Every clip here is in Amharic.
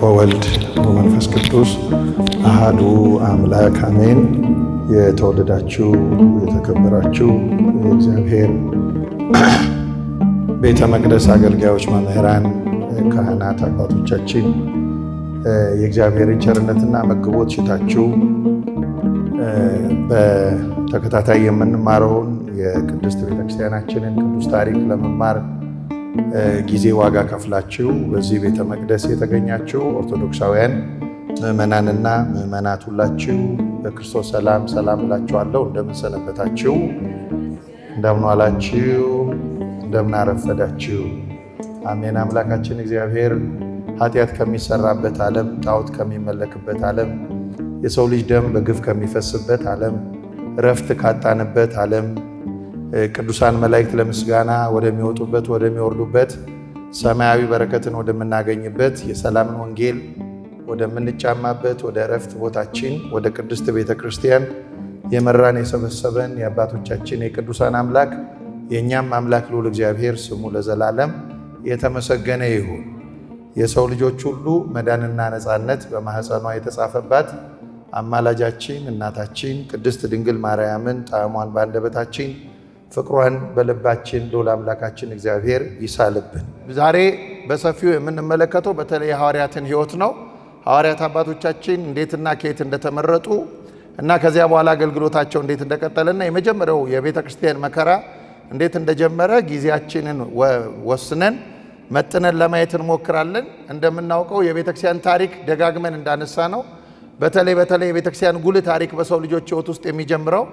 ወወልድ ወመንፈስ ቅዱስ አሐዱ አምላክ አሜን። የተወደዳችሁ የተከበራችሁ የእግዚአብሔር ቤተ መቅደስ አገልጋዮች፣ መምህራን፣ ካህናት አባቶቻችን የእግዚአብሔር ቸርነትና መግቦት ሽታችሁ በተከታታይ የምንማረውን የቅድስት ቤተክርስቲያናችንን ቅዱስ ታሪክ ለመማር ጊዜ ዋጋ ከፍላችሁ በዚህ ቤተ መቅደስ የተገኛችሁ ኦርቶዶክሳውያን ምእመናንና ምእመናት ሁላችሁ በክርስቶስ ሰላም እላችኋለሁ። እንደምን ሰነበታችሁ? እንደምን ዋላችሁ? እንደምን አረፈዳችሁ? አሜን። አምላካችን እግዚአብሔር ኃጢአት ከሚሰራበት ዓለም፣ ጣዖት ከሚመለክበት ዓለም፣ የሰው ልጅ ደም በግፍ ከሚፈስበት ዓለም፣ ረፍት ካጣንበት ዓለም ቅዱሳን መላእክት ለምስጋና ወደሚወጡበት ወደሚወርዱበት ሰማያዊ በረከትን ወደምናገኝበት የሰላምን ወንጌል ወደምንጫማበት ወደ ረፍት ቦታችን ወደ ቅድስት ቤተክርስቲያን የመራን የሰበሰበን የአባቶቻችን የቅዱሳን አምላክ የኛም አምላክ ልዑል እግዚአብሔር ስሙ ለዘላለም የተመሰገነ ይሁን። የሰው ልጆች ሁሉ መዳንና ነፃነት በማህፀኗ የተጻፈባት አማላጃችን እናታችን ቅድስት ድንግል ማርያምን ጣዕሟን በአንደበታችን ፍቅሯን በልባችን ልዑል አምላካችን እግዚአብሔር ይሳልብን። ዛሬ በሰፊው የምንመለከተው በተለይ ሐዋርያትን ሕይወት ነው። ሐዋርያት አባቶቻችን እንዴትና ከየት እንደተመረጡ እና ከዚያ በኋላ አገልግሎታቸው እንዴት እንደቀጠለና የመጀመሪያው የቤተክርስቲያን መከራ እንዴት እንደጀመረ ጊዜያችንን ወስነን መጥነን ለማየት እንሞክራለን። እንደምናውቀው የቤተክርስቲያን ታሪክ ደጋግመን እንዳነሳ ነው በተለይ የቤተክርስቲያን ጉልህ ታሪክ በሰው ልጆች ሕይወት ውስጥ የሚጀምረው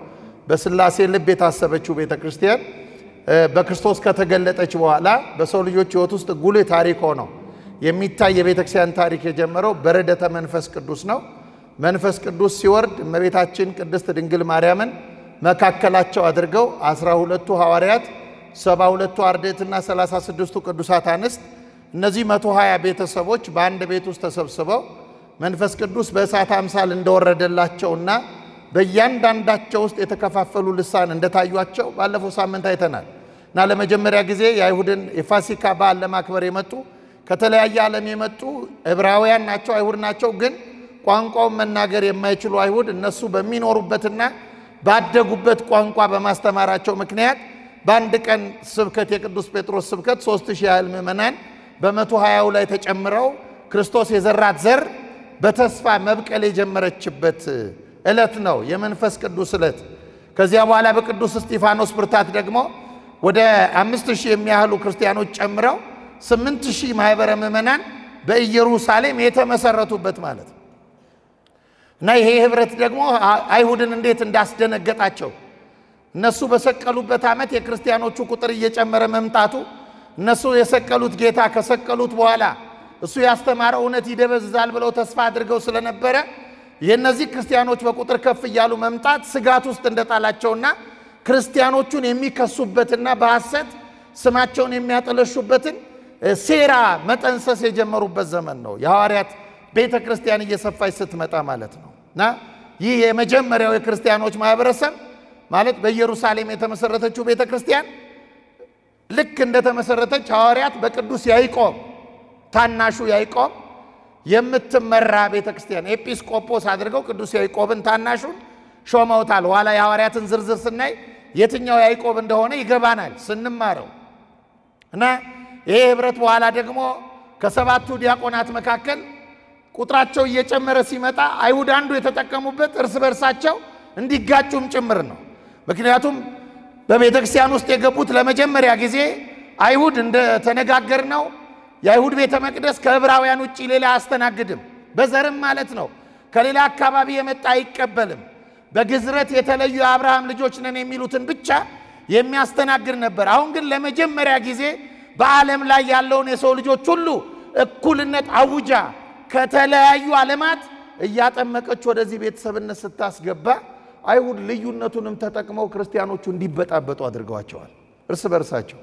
በስላሴ ልብ የታሰበችው ቤተክርስቲያን በክርስቶስ ከተገለጠች በኋላ በሰው ልጆች ሕይወት ውስጥ ጉልህ ታሪክ ሆኖ የሚታይ የቤተክርስቲያን ታሪክ የጀመረው በረደተ መንፈስ ቅዱስ ነው። መንፈስ ቅዱስ ሲወርድ እመቤታችን ቅድስት ድንግል ማርያምን መካከላቸው አድርገው 12ቱ ሐዋርያት 72ቱ አርድእትና 36ቱ ቅዱሳት አንስት እነዚህ 120 ቤተሰቦች በአንድ ቤት ውስጥ ተሰብስበው መንፈስ ቅዱስ በእሳት አምሳል እንደወረደላቸውና በእያንዳንዳቸው ውስጥ የተከፋፈሉ ልሳን እንደታዩአቸው ባለፈው ሳምንት አይተናል። እና ለመጀመሪያ ጊዜ የአይሁድን የፋሲካ በዓል ለማክበር የመጡ ከተለያየ ዓለም የመጡ ዕብራውያን ናቸው፣ አይሁድ ናቸው። ግን ቋንቋውን መናገር የማይችሉ አይሁድ እነሱ በሚኖሩበትና ባደጉበት ቋንቋ በማስተማራቸው ምክንያት በአንድ ቀን ስብከት የቅዱስ ጴጥሮስ ስብከት 3000 ያህል ምዕመናን በ120 ላይ ተጨምረው ክርስቶስ የዘራት ዘር በተስፋ መብቀል የጀመረችበት ዕለት ነው፣ የመንፈስ ቅዱስ ዕለት። ከዚያ በኋላ በቅዱስ እስጢፋኖስ ብርታት ደግሞ ወደ 5000 የሚያህሉ ክርስቲያኖች ጨምረው 8000 ማህበረ ምዕመናን በኢየሩሳሌም የተመሰረቱበት ማለት ነው። እና ይሄ ህብረት ደግሞ አይሁድን እንዴት እንዳስደነገጣቸው እነሱ በሰቀሉበት ዓመት የክርስቲያኖቹ ቁጥር እየጨመረ መምጣቱ እነሱ የሰቀሉት ጌታ ከሰቀሉት በኋላ እሱ ያስተማረው እውነት ይደበዝዛል ብለው ተስፋ አድርገው ስለነበረ የነዚህ ክርስቲያኖች በቁጥር ከፍ ይያሉ መምጣት ስጋት ውስጥ እንደጣላቸውና ክርስቲያኖቹን የሚከሱበትና በሐሰት ስማቸውን የሚያጠለሹበትን ሴራ መጠንሰስ የጀመሩበት ዘመን ነው። የሐዋርያት ቤተክርስቲያን እየሰፋች ስትመጣ ማለት ነውና ይህ የመጀመሪያው የክርስቲያኖች ማህበረሰብ ማለት በኢየሩሳሌም የተመሰረተችው ቤተክርስቲያን ልክ እንደተመሰረተች ሐዋርያት በቅዱስ ያዕቆብ ታናሹ ያዕቆብ የምትመራ ቤተክርስቲያን ኤጲስቆጶስ አድርገው ቅዱስ ያዕቆብን ታናሹን ሾመውታል። ኋላ የሐዋርያትን ዝርዝር ስናይ የትኛው ያዕቆብ እንደሆነ ይገባናል ስንማረው። እና ይሄ ህብረት በኋላ ደግሞ ከሰባቱ ዲያቆናት መካከል ቁጥራቸው እየጨመረ ሲመጣ አይሁድ አንዱ የተጠቀሙበት እርስ በርሳቸው እንዲጋጩም ጭምር ነው። ምክንያቱም በቤተክርስቲያን ውስጥ የገቡት ለመጀመሪያ ጊዜ አይሁድ እንደተነጋገርነው የአይሁድ ቤተ መቅደስ ከዕብራውያን ውጪ ሌላ አስተናግድም፣ በዘርም ማለት ነው ከሌላ አካባቢ የመጣ አይቀበልም። በግዝረት የተለዩ የአብርሃም ልጆች ነን የሚሉትን ብቻ የሚያስተናግድ ነበር። አሁን ግን ለመጀመሪያ ጊዜ በዓለም ላይ ያለውን የሰው ልጆች ሁሉ እኩልነት አውጃ ከተለያዩ ዓለማት እያጠመቀች ወደዚህ ቤተሰብነት ስታስገባ አይሁድ ልዩነቱንም ተጠቅመው ክርስቲያኖቹ እንዲበጣበጡ አድርገዋቸዋል እርስ በርሳቸው።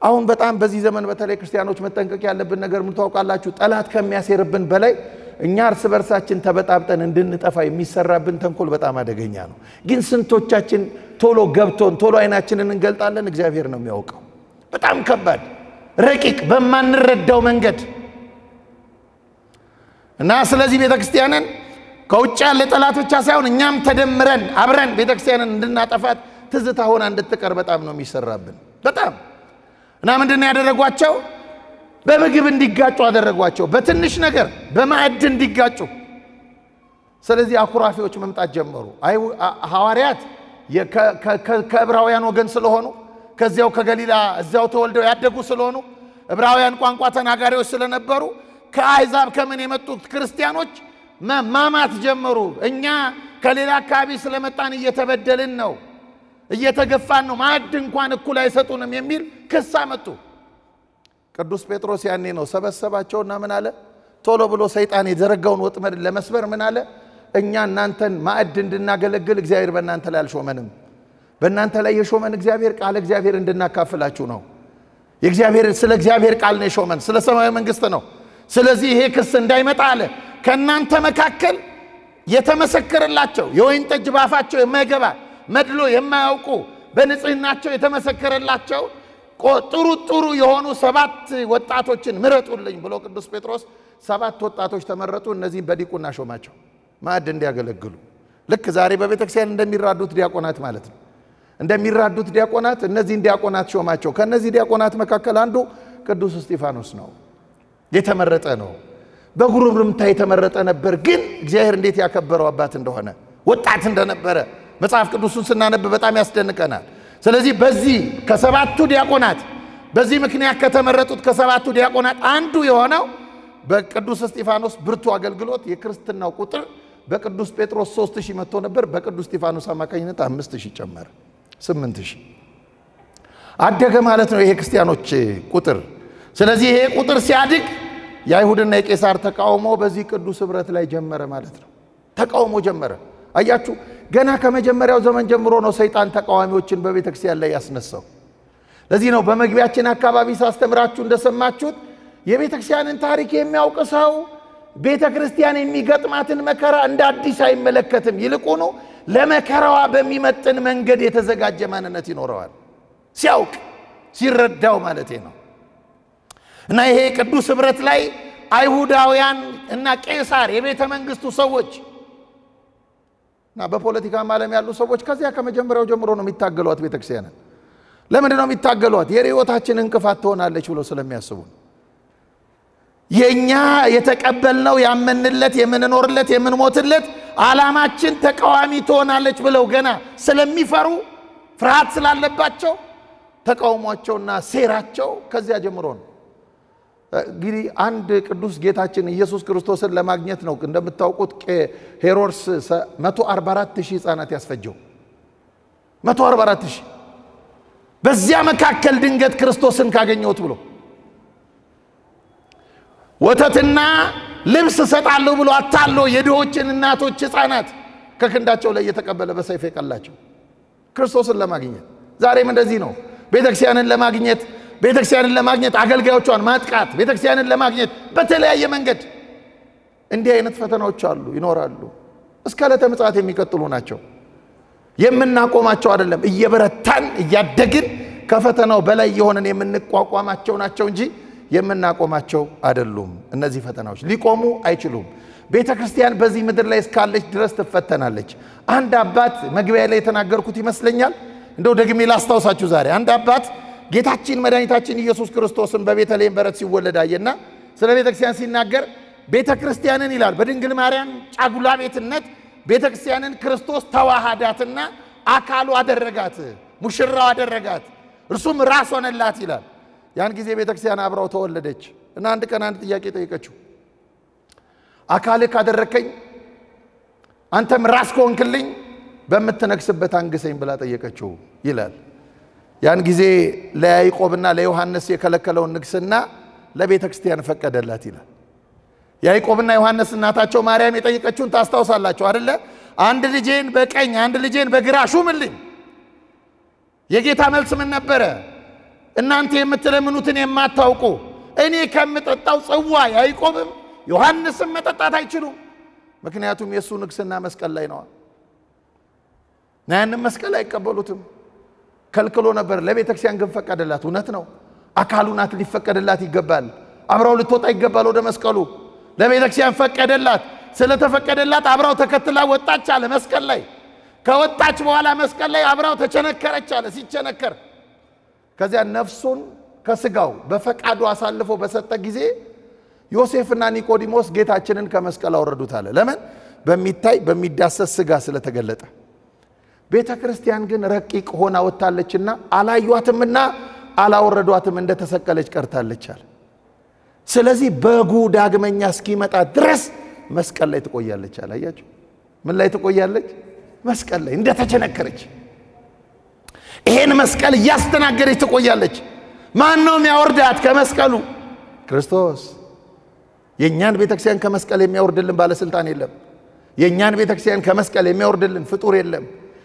አሁን በጣም በዚህ ዘመን በተለይ ክርስቲያኖች መጠንቀቅ ያለብን ነገር ምን ታውቃላችሁ? ጠላት ከሚያሴርብን በላይ እኛ እርስ በርሳችን ተበጣብጠን እንድንጠፋ የሚሰራብን ተንኮል በጣም አደገኛ ነው። ግን ስንቶቻችን ቶሎ ገብቶን ቶሎ አይናችንን እንገልጣለን? እግዚአብሔር ነው የሚያውቀው። በጣም ከባድ ረቂቅ በማንረዳው መንገድ እና ስለዚህ ቤተክርስቲያንን ከውጭ ያለ ጠላት ብቻ ሳይሆን እኛም ተደምረን አብረን ቤተክርስቲያንን እንድናጠፋት ትዝታ ሆና እንድትቀር በጣም ነው የሚሰራብን። በጣም እና ምንድነው ያደረጓቸው? በምግብ እንዲጋጩ አደረጓቸው። በትንሽ ነገር በማዕድ እንዲጋጩ። ስለዚህ አኩራፊዎች መምጣት ጀመሩ። ሐዋርያት ከዕብራውያን ወገን ስለሆኑ ከዚያው ከገሊላ እዚያው ተወልደው ያደጉ ስለሆኑ ዕብራውያን ቋንቋ ተናጋሪዎች ስለነበሩ ከአሕዛብ ከምን የመጡት ክርስቲያኖች ማማት ጀመሩ። እኛ ከሌላ አካባቢ ስለመጣን እየተበደልን ነው፣ እየተገፋን ነው፣ ማዕድ እንኳን እኩል አይሰጡንም የሚል ክስ አመጡ። ቅዱስ ጴጥሮስ ያኔ ነው ሰበሰባቸውና ምን አለ? ቶሎ ብሎ ሰይጣን የዘረጋውን ወጥመድ ለመስበር ምን አለ? እኛ እናንተን ማዕድ እንድናገለግል እግዚአብሔር በእናንተ ላይ አልሾመንም። በእናንተ ላይ የሾመን እግዚአብሔር ቃል እግዚአብሔር እንድናካፍላችሁ ነው። ስለ እግዚአብሔር ቃል ነው የሾመን፣ ስለ ሰማያዊ መንግስት ነው። ስለዚህ ይሄ ክስ እንዳይመጣ አለ ከእናንተ መካከል የተመሰከረላቸው የወይን ጠጅ ባፋቸው የማይገባ መድሎ የማያውቁ በንጽህናቸው የተመሰከረላቸው ጥሩ የሆኑ 7 ወጣቶችን ምረጡልኝ ብሎ ቅዱስ ጴጥሮስ 7 ወጣቶች ተመረጡ። እነዚህን በዲቁና ሾማቸው ማዕድ እንዲያገለግሉ። ልክ ዛሬ በቤተክርስቲያን እንደሚራዱት ዲያቆናት ማለት ነው። እንደሚራዱት ዲያቆናት እነዚህን ዲያቆናት ሾማቸው። ከነዚህ ዲያቆናት መካከል አንዱ ቅዱስ እስጢፋኖስ ነው። የተመረጠ ነው። በጉርምርምታ የተመረጠ ነበር። ግን እግዚአብሔር እንዴት ያከበረው አባት እንደሆነ ወጣት እንደነበረ መጽሐፍ ቅዱስን ስናነብ በጣም ያስደንቀናል። ስለዚህ በዚህ ከ7ቱ ዲያቆናት በዚህ ምክንያት ከተመረጡት ከ7ቱ ዲያቆናት አንዱ የሆነው በቅዱስ እስጢፋኖስ ብርቱ አገልግሎት የክርስትናው ቁጥር በቅዱስ ጴጥሮስ 3000 መጥቶ ነበር። በቅዱስ እስጢፋኖስ አማካኝነት 5000 ጨመረ፣ 8000 አደገ ማለት ነው ይሄ ክርስቲያኖች ቁጥር። ስለዚህ ይሄ ቁጥር ሲያድግ የአይሁድና የቄሳር ተቃውሞ በዚህ ቅዱስ ህብረት ላይ ጀመረ ማለት ነው። ተቃውሞ ጀመረ። አያችሁ ገና ከመጀመሪያው ዘመን ጀምሮ ነው ሰይጣን ተቃዋሚዎችን በቤተክርስቲያን ላይ ያስነሳው። ለዚህ ነው በመግቢያችን አካባቢ ሳስተምራችሁ እንደሰማችሁት የቤተክርስቲያንን ታሪክ የሚያውቅ ሰው ቤተክርስቲያን የሚገጥማትን መከራ እንደ አዲስ አይመለከትም። ይልቁኑ ለመከራዋ በሚመጥን መንገድ የተዘጋጀ ማንነት ይኖረዋል። ሲያውቅ ሲረዳው ማለት ነው። እና ይሄ ቅዱስ ህብረት ላይ አይሁዳውያን እና ቄሳር የቤተ መንግስቱ ሰዎች እና በፖለቲካ ዓለም ያሉ ሰዎች ከዚያ ከመጀመሪያው ጀምሮ ነው የሚታገሏት ቤተክርስቲያንን። ለምን ነው የሚታገሏት? የህይወታችን እንቅፋት ትሆናለች ብሎ ስለሚያስቡ። የኛ የተቀበልነው ያመንለት የምንኖርለት የምንሞትለት ዓላማችን ተቃዋሚ ትሆናለች ብለው ገና ስለሚፈሩ ፍርሃት ስላለባቸው ተቃውሟቸውና ሴራቸው ከዚያ ጀምሮ ነው። እንግዲህ አንድ ቅዱስ ጌታችን ኢየሱስ ክርስቶስን ለማግኘት ነው እንደምታውቁት ሄሮድስ 144000 ህፃናት ያስፈጀው 144000 በዚያ መካከል ድንገት ክርስቶስን ካገኘሁት ብሎ ወተትና ልብስ ሰጣለሁ ብሎ አታሎ የድሆችን እናቶች ህፃናት ከክንዳቸው ላይ የተቀበለ በሰይፍ የቀላቸው ክርስቶስን ለማግኘት። ዛሬም እንደዚህ ነው። ቤተክርስቲያንን ለማግኘት አገልጋዮቿን ማጥቃት፣ ቤተክርስቲያንን ለማግኘት በተለያየ መንገድ እንዲህ አይነት ፈተናዎች አሉ፣ ይኖራሉ። እስከ ዕለተ ምጽአት የሚቀጥሉ ናቸው። የምናቆማቸው አይደለም። እየበረታን እያደግን ከፈተናው በላይ የሆነን የምንቋቋማቸው ናቸው እንጂ የምናቆማቸው አይደሉም። እነዚህ ፈተናዎች ሊቆሙ አይችሉም። ቤተክርስቲያን በዚህ ምድር ላይ እስካለች ድረስ ትፈተናለች። አንድ አባት መግቢያ ላይ የተናገርኩት ይመስለኛል፣ እንደው ደግሜ ላስታውሳችሁ ዛሬ። አንድ አባት ጌታችን መድኃኒታችን ኢየሱስ ክርስቶስን በቤተልሔም በረት ሲወለድ አየና ስለ ቤተክርስቲያን ሲናገር ቤተክርስቲያንን ይላል በድንግል ማርያም ጫጉላ ቤትነት ቤተክርስቲያንን ክርስቶስ ተዋሃዳትና አካሉ አደረጋት፣ ሙሽራው አደረጋት፣ እርሱም ራስ ሆነላት ይላል። ያን ጊዜ ቤተክርስቲያን አብራው ተወለደች እና አንድ ቀን አንድ ጥያቄ ጠየቀችው። አካልህ ካደረከኝ አንተም ራስ ከሆንክልኝ በምትነግስበት አንግሰኝ ብላ ጠየቀችው ይላል። ያን ጊዜ ለያዕቆብና ለዮሐንስ የከለከለውን ንግስና ለቤተክርስቲያን ፈቀደላት ይላል። ያዕቆብና ዮሐንስ እናታቸው ማርያም የጠየቀችውን ታስታውሳላችሁ አይደለ? አንድ ልጄን በቀኝ አንድ ልጄን በግራ ሹምልኝ። የጌታ መልስ ምን ነበረ? እናንተ የምትለምኑትን የማታውቁ እኔ ከምጠጣው ጽዋ ያዕቆብም ዮሐንስም መጠጣት አይችሉም ምክንያቱም የሱ ንግስና መስቀል ላይ ነው ያንን መስቀል አይቀበሉትም ከልክሎ ነበር ለቤተክርስቲያን ግን ፈቀደላት እውነት ነው አካሉ ናት ሊፈቀደላት ይገባል አብራው ልትወጣ ይገባል ወደ መስቀሉ ለቤተክርስቲያን ፈቀደላት ስለተፈቀደላት አብራው ተከትላ ወጣች አለ መስቀል ላይ ከወጣች በኋላ መስቀል ላይ አብራው ተቸነከረች አለ ሲቸነከር ከዚያ ነፍሱን ከስጋው በፈቃዱ አሳልፎ በሰጠ ጊዜ ዮሴፍና ኒቆዲሞስ ጌታችንን ከመስቀል አወረዱት አለ ለምን በሚታይ በሚዳሰስ ስጋ ስለተገለጠ ቤተክርስቲያን ግን ረቂቅ ሆና ወጣለችና አላዩአትምና አላወረዷትም እንደተሰቀለች ቀርታለች አለ ስለዚህ በጉ ዳግመኛ እስኪመጣ ድረስ መስቀል ላይ ትቆያለች አለ አያችሁ ምን ላይ ትቆያለች መስቀል ላይ እንደተቸነከረች ይሄን መስቀል ያስተናገረች ትቆያለች ማን ነው የሚያወርዳት ከመስቀሉ ክርስቶስ የኛን ቤተክርስቲያን ከመስቀል የሚያወርድልን ባለስልጣን የለም የኛን ቤተክርስቲያን ከመስቀል የሚያወርድልን ፍጡር የለም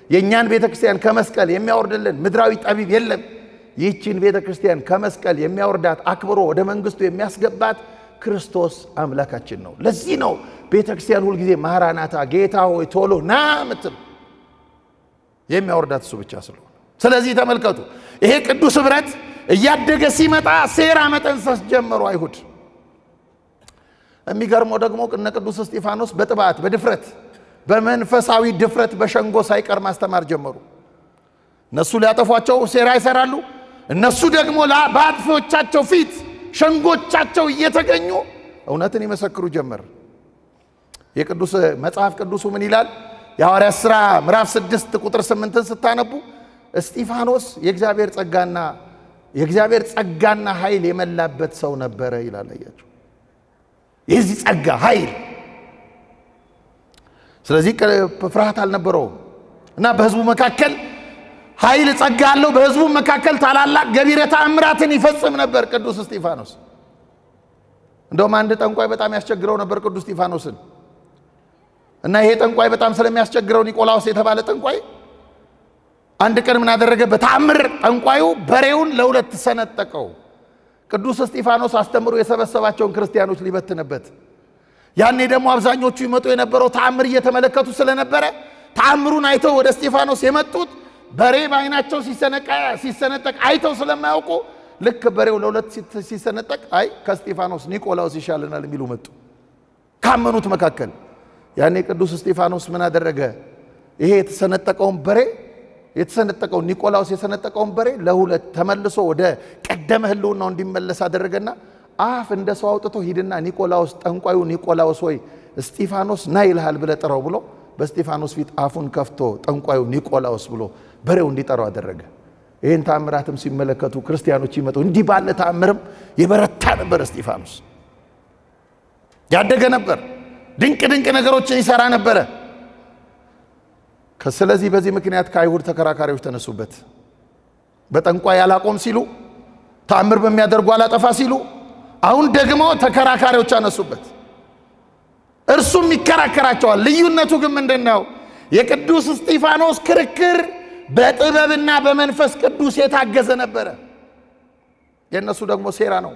የኛን ቤተክርስቲያን ከመስቀል የሚያወርድልን ምድራዊ ጠቢብ የለም ይህችን ቤተክርስቲያን ከመስቀል የሚያወርዳት አክብሮ ወደ መንግስቱ የሚያስገባት ክርስቶስ አምላካችን ነው ለዚህ ነው ቤተክርስቲያን ሁሉ ጊዜ ማራናታ ጌታ ሆይ ቶሎ ና ምትል የሚያወርዳት እሱ ብቻ ስለሆነ ስለዚህ ተመልከቱ ይሄ ቅዱስ ህብረት እያደገ ሲመጣ ሴራ መጠንሰስ ጀመሩ አይሁድ የሚገርመው ደግሞ እነ ቅዱስ እስጢፋኖስ በጥባት በድፍረት በመንፈሳዊ ድፍረት በሸንጎ ሳይቀር ማስተማር ጀመሩ እነሱ ሊያጠፏቸው ሴራ ይሰራሉ እነሱ ደግሞ በአጥፊዎቻቸው ፊት ሸንጎቻቸው እየተገኙ እውነትን ይመሰክሩ ጀመር የቅዱስ መጽሐፍ ቅዱሱ ምን ይላል የሐዋርያት ሥራ ምዕራፍ 6 ቁጥር 8 ስታነቡ እስጢፋኖስ የእግዚአብሔር ጸጋና ኃይል የመላበት ሰው ነበረ ይላል አያችሁ የዚህ ጸጋ ኃይል ስለዚህ ፍርሃት አልነበረው እና በህዝቡ መካከል ኃይል ጸጋ አለው በህዝቡ መካከል ታላላቅ ገቢረ ተአምራትን ይፈጽም ነበር ቅዱስ እስጢፋኖስ እንደውም አንድ ጠንቋይ በጣም ያስቸግረው ነበር ቅዱስ እስጢፋኖስን እና ይሄ ጠንቋይ በጣም ስለሚያስቸግረው ኒቆላውስ የተባለ ጠንቋይ አንድ ቀን ምን አደረገ በተአምር ጠንቋዩ በሬውን ለሁለት ሰነጠቀው ቅዱስ እስጢፋኖስ አስተምሮ የሰበሰባቸውን ክርስቲያኖች ሊበትንበት ያኔ ደግሞ አብዛኞቹ ይመጡ የነበረው ተአምር እየተመለከቱ ስለነበረ ተአምሩን አይተው ወደ እስጢፋኖስ የመጡት በሬ ባይናቸው ሲሰነጠቅ አይተው ስለማያውቁ ልክ በሬው ለሁለት ሲሰነጠቅ አይ ከእስጢፋኖስ ኒቆላውስ ይሻለናል የሚሉ መጡ ካመኑት መካከል ያኔ ቅዱስ እስጢፋኖስ ምን አደረገ ይሄ የተሰነጠቀው ኒቆላውስ የሰነጠቀውን በሬ ለሁለት ተመልሶ ወደ ቀደመ ህልውናው እንዲመለስ አደረገና አፍ እንደ ሰው አውጥቶ ሂድና ኒቆላውስ ጠንቋዩ ኒቆላውስ ሆይ እስጢፋኖስ ና ይልሃል ብለ ጥራው ብሎ በእስጢፋኖስ ፊት አፉን ከፍቶ ጠንቋዩ ኒቆላውስ ብሎ በሬው እንዲጠራው አደረገ ይሄን ተአምራትም ሲመለከቱ ክርስቲያኖች ይመጡ እንዲህ ባለ ተአምርም የበረታ ነበር እስጢፋኖስ ያደገ ነበር ድንቅ ነገሮችን ይሰራ ነበር ስለዚህ በዚህ ምክንያት ከአይሁድ ተከራካሪዎች ተነሱበት በጠንቋይ ያላቆም ሲሉ ተአምር በሚያደርጉ አላጠፋ ሲሉ አሁን ደግሞ ተከራካሪዎች አነሱበት እርሱም ይከራከራቸዋል ልዩነቱ ግን ምንድነው የቅዱስ እስጢፋኖስ ክርክር በጥበብና በመንፈስ ቅዱስ የታገዘ ነበር የነሱ ደግሞ ሴራ ነው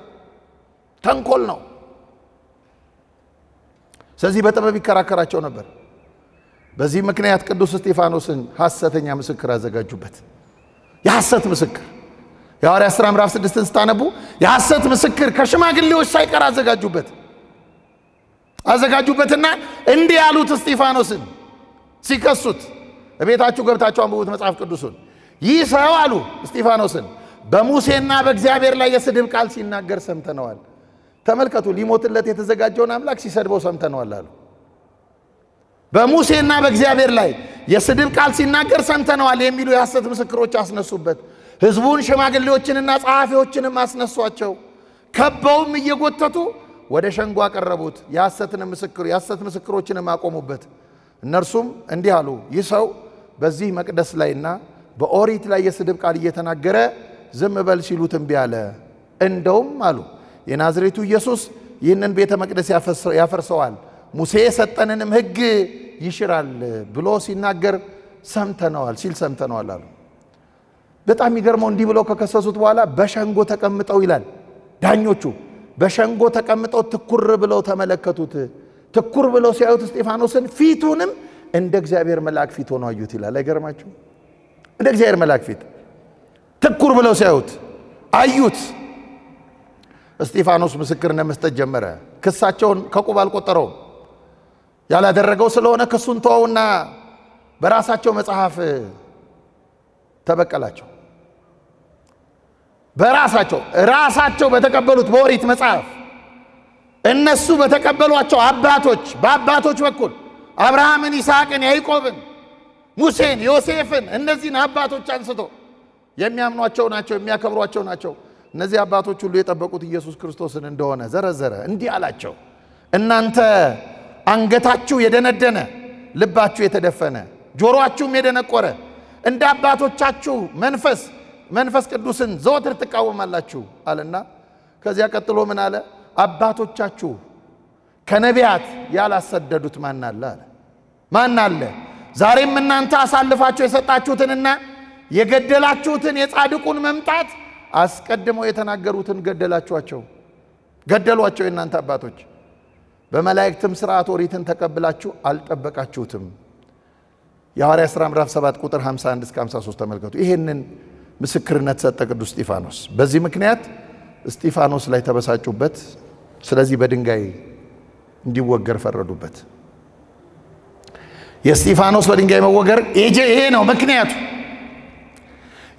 ተንኮል ነው ስለዚህ በጥበብ ይከራከራቸው ነበር በዚህ ምክንያት ቅዱስ እስጢፋኖስን ሐሰተኛ ምስክር አዘጋጁበት የሐሰት ምስክር የሐዋርያት ሥራ ምዕራፍ 6 ስታነቡ የሐሰት ምስክር ከሽማግሌዎች ሳይቀር አዘጋጁበትና እንዲህ ያሉት እስጢፋኖስን ሲከሱት በቤታችሁ ገብታችሁ አንብቡት መጽሐፍ ቅዱስን ይህ ሰው አሉ እስጢፋኖስን በሙሴና በእግዚአብሔር ላይ የስድብ ቃል ሲናገር ሰምተነዋል ተመልከቱ ሊሞትለት የተዘጋጀውን አምላክ ሲሰድበው ሰምተነዋል አሉ በሙሴና በእግዚአብሔር ላይ የስድብ ቃል ሲናገር ሰምተነዋል የሚሉ የሐሰት ምስክሮች አስነሱበት ህዝቡን ሽማግሌዎችንና ጸሐፊዎችንም አስነሷቸው ከበውም እየጎተቱ ወደ ሸንጎ አቀረቡት የሐሰት ምስክሮችንም አቆሙበት እነርሱም እንዲህ አሉ ይህ ሰው በዚህ መቅደስ ላይና በኦሪት ላይ የስድብ ቃል እየተናገረ ዝም በል ሲሉት እምቢ አለ እንደውም አሉ የናዝሬቱ ኢየሱስ ይህንን ቤተ መቅደስ ያፈርሰዋል ሙሴ የሰጠንንም ሕግ ይሽራል ብሎ ሲናገር ሰምተነዋል አሉ በጣም ይገርመው እንዲህ ብለው ከከሰሱት በኋላ በሸንጎ ተቀምጠው ይላል ዳኞቹ በሸንጎ ተቀምጠው ትኩር ብለው ተመለከቱት ትኩር ብለው ሲያዩት እስጢፋኖስን ፊቱንም እንደ እግዚአብሔር መልአክ ፊት ሆኖ አዩት ይላል አይገርማችሁ እንደ እግዚአብሔር መልአክ ፊት ትኩር ብለው ሲያዩት አዩት እስጢፋኖስ ምስክርነት መስጠት ጀመረ ክሳቸውን ከቁብ አልቆጠረውም ያላደረገው ስለሆነ ክሱን ተወውና በራሳቸው መጽሐፍ ተበቀላቸው ራሳቸው በተቀበሉት በኦሪት መጽሐፍ እነሱ በተቀበሏቸው አባቶች በአባቶች በኩል አብርሃምን ይስሐቅን ያዕቆብን ሙሴን ዮሴፍን እነዚህን አባቶች አንስቶ የሚያምኗቸው ናቸው የሚያከብሯቸው ናቸው እነዚህ አባቶች ሁሉ የጠበቁት ኢየሱስ ክርስቶስን እንደሆነ ዘረዘረ እንዲህ አላቸው እናንተ አንገታችሁ የደነደነ ልባችሁ የተደፈነ ጆሮአችሁም የደነቆረ እንደ አባቶቻችሁ መንፈስ ቅዱስን ዘወትር ትቃወማላችሁ አለና ከዚያ ቀጥሎ ምን አለ አባቶቻችሁ ከነቢያት ያላሰደዱት ማን አለ ዛሬም እናንተ አሳልፋችሁ የሰጣችሁትንና የገደላችሁትን የጻድቁን መምጣት አስቀድመው የተናገሩትን ገደሏቸው የእናንተ አባቶች በመላእክትም ሥርዓት ኦሪትን ተቀብላችሁ አልጠበቃችሁትም የሐዋርያት ሥራ ምዕራፍ 7 ቁጥር 51 እስከ 53 ተመልከቱ ይሄንን ምስክርነት ሰጠ ቅዱስ እስጢፋኖስ በዚህ ምክንያት እስጢፋኖስ ላይ ተበሳጩበት ስለዚህ በድንጋይ እንዲወገር ፈረዱበት የእስጢፋኖስ በድንጋይ መወገር ይሄ ነው ምክንያቱ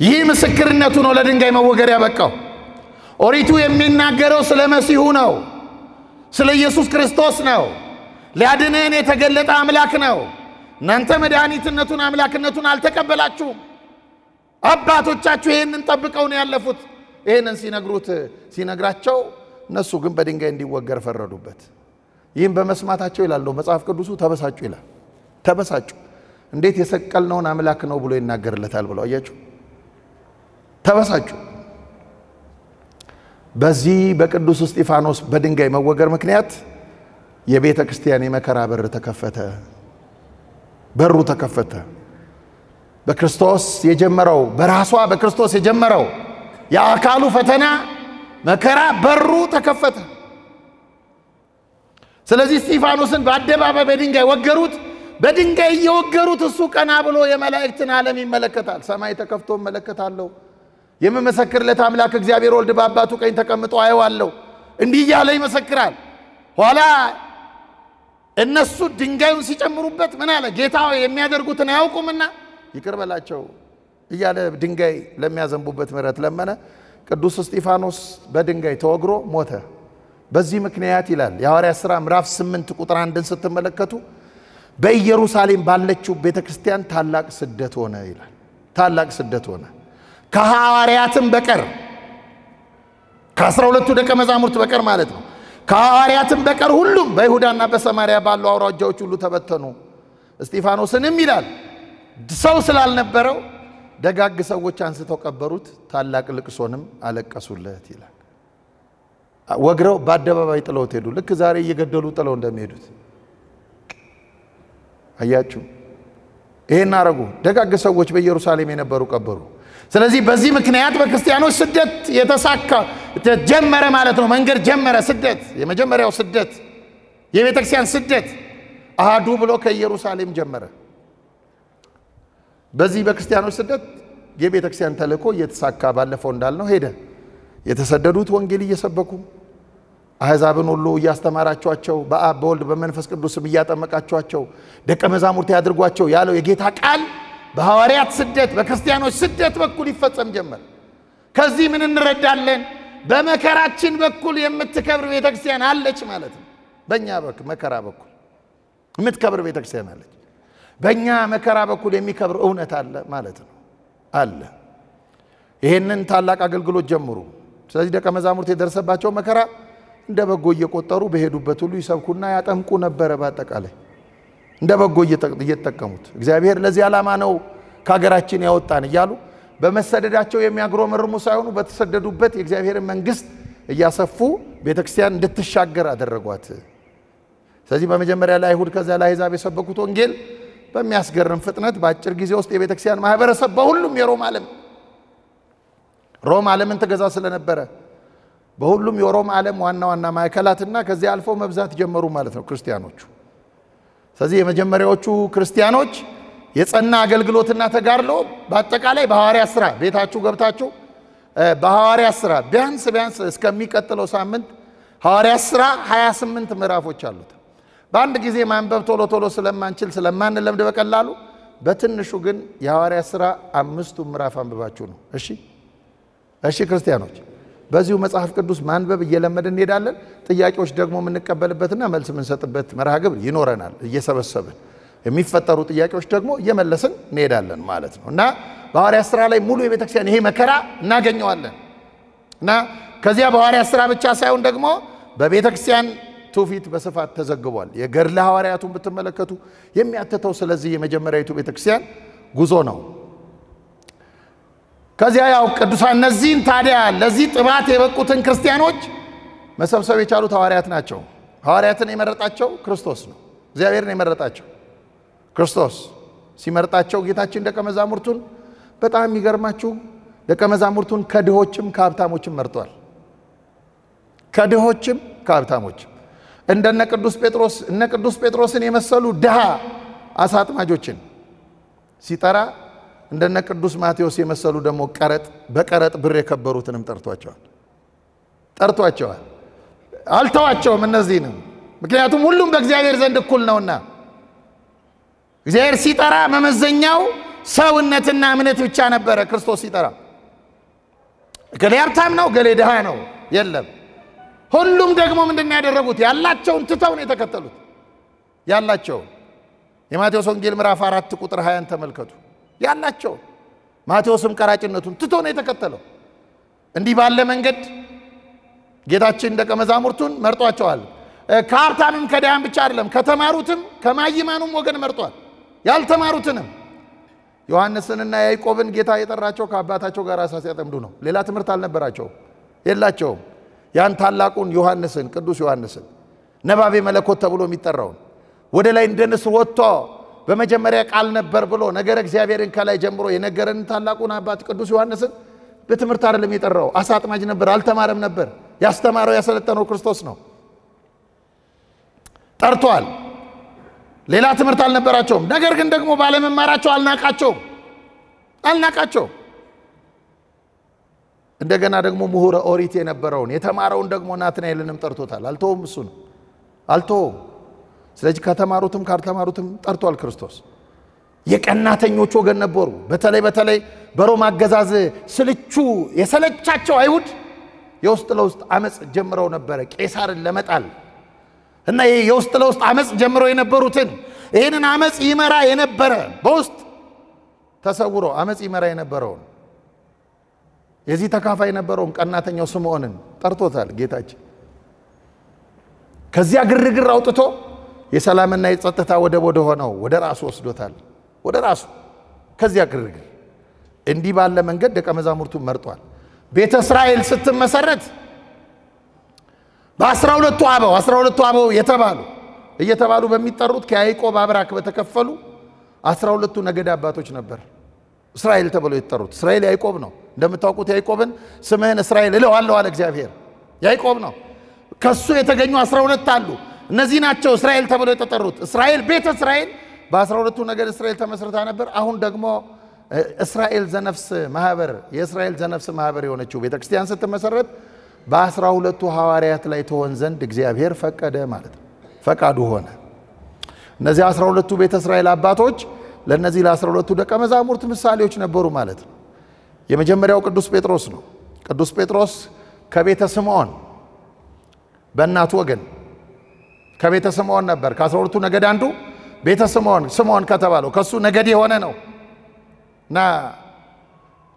ይህ ምስክርነቱ ነው ለድንጋይ መወገር ያበቃው ኦሪቱ የሚናገረው ስለ መሲሁ ነው ስለ ኢየሱስ ክርስቶስ ነው ሊያድነን የተገለጠ አምላክ ነው እናንተ መድኃኒትነቱን አምላክነቱን አልተቀበላችሁም አባቶቻችሁ ይሄንን ጠብቀው ነው ያለፉት ይሄንን ሲነግራቸው እነሱ ግን በድንጋይ እንዲወገር ፈረዱበት ይህም በመስማታቸው ይላል መጽሐፍ ቅዱሱ ተበሳጩ ይላል ተበሳጩ እንዴት የሰቀልነውን አምላክ ነው ብሎ ይናገርለታል ብለው አያችሁ ተበሳጩ በዚህ በቅዱስ እስጢፋኖስ በድንጋይ መወገር ምክንያት የቤተ ክርስቲያን የመከራ በሩ ተከፈተ በክርስቶስ የጀመረው የአካሉ ፈተና መከራ በሩ ተከፈተ ስለዚህ እስጢፋኖስን በአደባባይ በድንጋይ ወገሩት በድንጋይ እየወገሩት እሱ ቀና ብሎ የመላእክትን ዓለም ይመለከታል ሰማይ ተከፍቶ መለከታለሁ የመመሰክርለት አምላክ እግዚአብሔር ወልድ በአባቱ ቀኝ ተቀምጦ አየዋለሁ እንዲህ ያለ ይመሰክራል ኋላ እነሱ ድንጋዩን ሲጨምሩበት ምን አለ ጌታው የሚያደርጉትን አያውቁምና ይቅር በላቸው እያለ ድንጋይ ለሚያዘንቡበት ምሕረት ለመነ ቅዱስ እስጢፋኖስ በድንጋይ ተወግሮ ሞተ በዚህ ምክንያት ይላል የሐዋርያት ሥራ ምዕራፍ 8 ቁጥር 1 ስትመለከቱ በኢየሩሳሌም ባለችው ቤተክርስቲያን ታላቅ ስደት ሆነ ይላል ታላቅ ስደት ሆነ ከሐዋርያትም በቀር ከ12ቱ ደቀ መዛሙርት በቀር ማለት ነው ከሐዋርያትም በቀር ሁሉም በይሁዳና በሰማርያ ባሉ አውራጃዎች ሁሉ ተበተኑ እስጢፋኖስንም ይላል ሰው ስላልነበረው ደጋግ ሰዎች አንስተው ቀበሩት ታላቅ ልቅሶንም አለቀሱለት ይላል ወግረው በአደባባይ ጥለውት ሄዱ ልክ ዛሬ እየገደሉ ጥለው እንደሚሄዱት አያችሁ ይሄን አረጉ ደጋግ ሰዎች በኢየሩሳሌም የነበሩ ቀበሩ ስለዚህ በዚህ ምክንያት በክርስቲያኖች ስደት ጀመረ ማለት ነው መንገድ ጀመረ ስደት የመጀመሪያው ስደት የቤተክርስቲያን ስደት አሃዱ ብሎ ከኢየሩሳሌም ጀመረ በዚህ በክርስቲያኖች ስደት የቤተክርስቲያን ተልእኮ እየተሳካ ባለፈው እንዳልነው ሄደ የተሰደዱት ወንጌል እየሰበኩ አሕዛብን ሁሉ እያስተማራቸዋቸው በአብ በወልድ በመንፈስ ቅዱስም እያጠመቃቸዋቸው ደቀ መዛሙርት ያድርጓቸው ያለው የጌታ ቃል በሐዋርያት ስደት በክርስቲያኖች ስደት በኩል ይፈጸም ጀመር ከዚህ ምን እንረዳለን በመከራችን በኩል የምትከብር ቤተክርስቲያን አለች ማለት ነው በእኛ መከራ በኩል የምትከብር ቤተክርስቲያን አለች በእኛ መከራ በኩል የሚከብር እውነት አለ ማለት ነው አለ ይሄንን ታላቅ አገልግሎት ጀምሩ ስለዚህ ደቀ መዛሙርት የደረሰባቸው መከራ እንደ በጎ እየቆጠሩ በሄዱበት ሁሉ ይሰብኩና ያጠምቁ ነበር በአጠቃላይ እንደ በጎ እየተጠቀሙት እግዚአብሔር ለዚህ ዓላማ ነው ከሀገራችን ያወጣን እያሉ በመሰደዳቸው የሚያግሮመርሙ ሳይሆኑ በተሰደዱበት የእግዚአብሔር መንግስት እያሰፉ ቤተክርስቲያን እንድትሻገር አደረጓት ስለዚህ በመጀመሪያ ላይ አይሁድ ከዛ ላይ አሕዛብ የሰበኩት ወንጌል በሚያስገርም ፍጥነት በአጭር ጊዜ ውስጥ የቤተክርስቲያን ማህበረሰብ በሁሉም የሮም ዓለም ሮም ዓለምን ተገዛ ስለነበረ በሁሉም የሮም ዓለም ዋና ዋና ማዕከላትና ከዚህ አልፎ መብዛት ጀመሩ ማለት ነው ክርስቲያኖቹ። ስለዚህ የመጀመሪያዎቹ ክርስቲያኖች የጸና አገልግሎትና ተጋድሎ በአጠቃላይ በሐዋርያት ሥራ ቤታችሁ ገብታችሁ በሐዋርያት ሥራ ቢያንስ እስከሚቀጥለው ሳምንት ሐዋርያት ሥራ 28 ምዕራፎች አሉት። በአንድ ጊዜ ማንበብ ቶሎ ስለማንችል ስለማንለምድ በቀላሉ በትንሹ ግን የሐዋርያት ሥራ 5ቱ ምዕራፍ አንብባችሁ ነው። እሺ ክርስቲያኖች፣ በዚሁ መጽሐፍ ቅዱስ ማንበብ እየለመድን እንሄዳለን። ጥያቄዎች ደግሞ የምንቀበልበትና መልስ የምንሰጥበት መርሃ ግብር ይኖረናል። እየሰበሰብን የሚፈጠሩ ጥያቄዎች ደግሞ እየመለስን እንሄዳለን ማለት ነው እና በሐዋርያት ሥራ ላይ ሙሉ የቤተክርስቲያን ይሄ መከራ እናገኘዋለን እና ከዚያ በሐዋርያት ሥራ ብቻ ሳይሆን ደግሞ በቤተክርስቲያን ትውፊት በስፋት ተዘግቧል። የገድለ ሐዋርያቱን ብትመለከቱ የሚያትተው ስለዚህ የመጀመሪያዊቱ ቤተክርስቲያን ጉዞ ነው። ከዚያ ያው ቅዱሳን እነዚህን ታዲያ ለዚህ ጥባት የበቁትን ክርስቲያኖች መሰብሰብ የቻሉት ሐዋርያት ናቸው። ሐዋርያትን የመረጣቸው ክርስቶስ ነው። እግዚአብሔርን የመረጣቸው ክርስቶስ ሲመርጣቸው ጌታችን ደቀ መዛሙርቱን በጣም የሚገርማችሁ ደቀ መዛሙርቱን ከድሆችም ከሀብታሞችም መርጧል። ከድሆችም ከሀብታሞችም እንደነ ቅዱስ ጴጥሮስን የመሰሉ ድሃ አሳ አጥማጆችን ሲጠራ እንደነ ቅዱስ ማቴዎስ የመሰሉ ደግሞ በቀረጥ ብር የከበሩትንም ጠርቷቸዋል። አልተዋቸውም እነዚህንም፣ ምክንያቱም ሁሉም በእግዚአብሔር ዘንድ እኩል ነውና። እግዚአብሔር ሲጠራ መመዘኛው ሰውነትና እምነት ብቻ ነበረ። ክርስቶስ ሲጠራ ገሌ ሀብታም ነው ገሌ ድሃ ነው የለም። ሁሉም ደግሞ ምንድነው ያደረጉት? ያላቸውን ትተው ነው የተከተሉት። ያላቸውን የማቴዎስ ወንጌል ምዕራፍ 4 ቁጥር 20 ተመልከቱ። ያላቸው ማቴዎስም ቀራጭነቱን ትቶ ነው የተከተለው። እንዲህ ባለ መንገድ ጌታችን ደቀ መዛሙርቱን መርጧቸዋል። ከሀብታምም ከድሃም ብቻ አይደለም፣ ከተማሩትም ከማይማኑም ወገን መርጧል። ያልተማሩትንም ዮሐንስንና ያዕቆብን ጌታ የጠራቸው ከአባታቸው ጋር አሳ ሲያጠምዱ ነው። ሌላ ትምህርት አልነበራቸውም፣ የላቸውም። ያን ታላቁን ዮሐንስን ቅዱስ ዮሐንስን ነባቤ መለኮት ተብሎ የሚጠራውን ወደ ላይ እንደ ንስር ወጥቶ በመጀመሪያ ቃል ነበር ብሎ ነገር እግዚአብሔርን ከላይ ጀምሮ የነገረን ታላቁን አባት ቅዱስ ዮሐንስን በትምህርት አይደለም የጠራው። አሳ አጥማጅ ነበር፣ አልተማረም ነበር። ያስተማረው ያሰለጠነው ክርስቶስ ነው። ጠርቷል። ሌላ ትምህርት አልነበራቸውም። ነገር ግን ደግሞ ባለመማራቸው አልናቃቸውም። እንደገና ደግሞ ምሁረ ኦሪት የነበረውን የተማረውን ደግሞ ናትናኤልንም ጠርቶታል። አልተውም፣ እሱ ነው አልተውም። ስለዚህ ከተማሩትም ካልተማሩትም ጠርቷል ክርስቶስ። የቀናተኞች ወገን ነበሩ። በተለይ በሮም አገዛዝ ስልቹ የሰለቻቸው አይሁድ የውስጥ ለውስጥ አመጽ ጀምረው ነበረ ቄሳርን ለመጣል እና የውስጥ ለውስጥ አመጽ ጀምረው የነበሩትን ይህንን አመጽ ይመራ የነበረ በውስጥ ተሰውሮ አመጽ ይመራ የነበረውን የዚህ ተካፋይ የነበረውን ቀናተኛው ስምዖንን ጠርቶታል ጌታችን። ከዚያ ግርግር አውጥቶ የሰላምና የጸጥታ ወደብ ወደ ሆነው ወደ ራሱ ወስዶታል። ወደ ራሱ ከዚያ ግርግር እንዲህ ባለ መንገድ ደቀ መዛሙርቱን መርጧል። ቤተ እስራኤል ስትመሰረት በ12ቱ አበው እየተባሉ በሚጠሩት ከያዕቆብ አብራክ በተከፈሉ 12ቱ ነገድ አባቶች ነበር እስራኤል ተብለው የተጠሩት። እስራኤል ያዕቆብ ነው። እንደምታውቁት ያዕቆብን ስምህን እስራኤል እለዋለሁ አለ እግዚአብሔር። ያዕቆብ ነው። ከሱ የተገኙ 12 አሉ። እነዚህ ናቸው እስራኤል ተብለው የተጠሩት። እስራኤል ቤተ እስራኤል በ12ቱ ነገድ እስራኤል ተመስርታ ነበር። አሁን ደግሞ እስራኤል ዘነፍስ ማህበር የእስራኤል ዘነፍስ ማህበር የሆነችው ቤተክርስቲያን ስትመሰረት በ12ቱ ሐዋርያት ላይ ትሆን ዘንድ እግዚአብሔር ፈቀደ ማለት ነው። ፈቃዱ ሆነ። እነዚህ 12ቱ ቤተ እስራኤል አባቶች ለነዚህ ለ12ቱ ደቀ መዛሙርት ምሳሌዎች ነበሩ ማለት ነው። የመጀመሪያው ቅዱስ ጴጥሮስ ነው። ቅዱስ ጴጥሮስ ከቤተ ስምዖን በእናቱ ወገን ከቤተ ስምዖን ነበር። ከ12ቱ ነገድ አንዱ ቤተ ስምዖን ከተባለው ከሱ ነገድ የሆነ ነው እና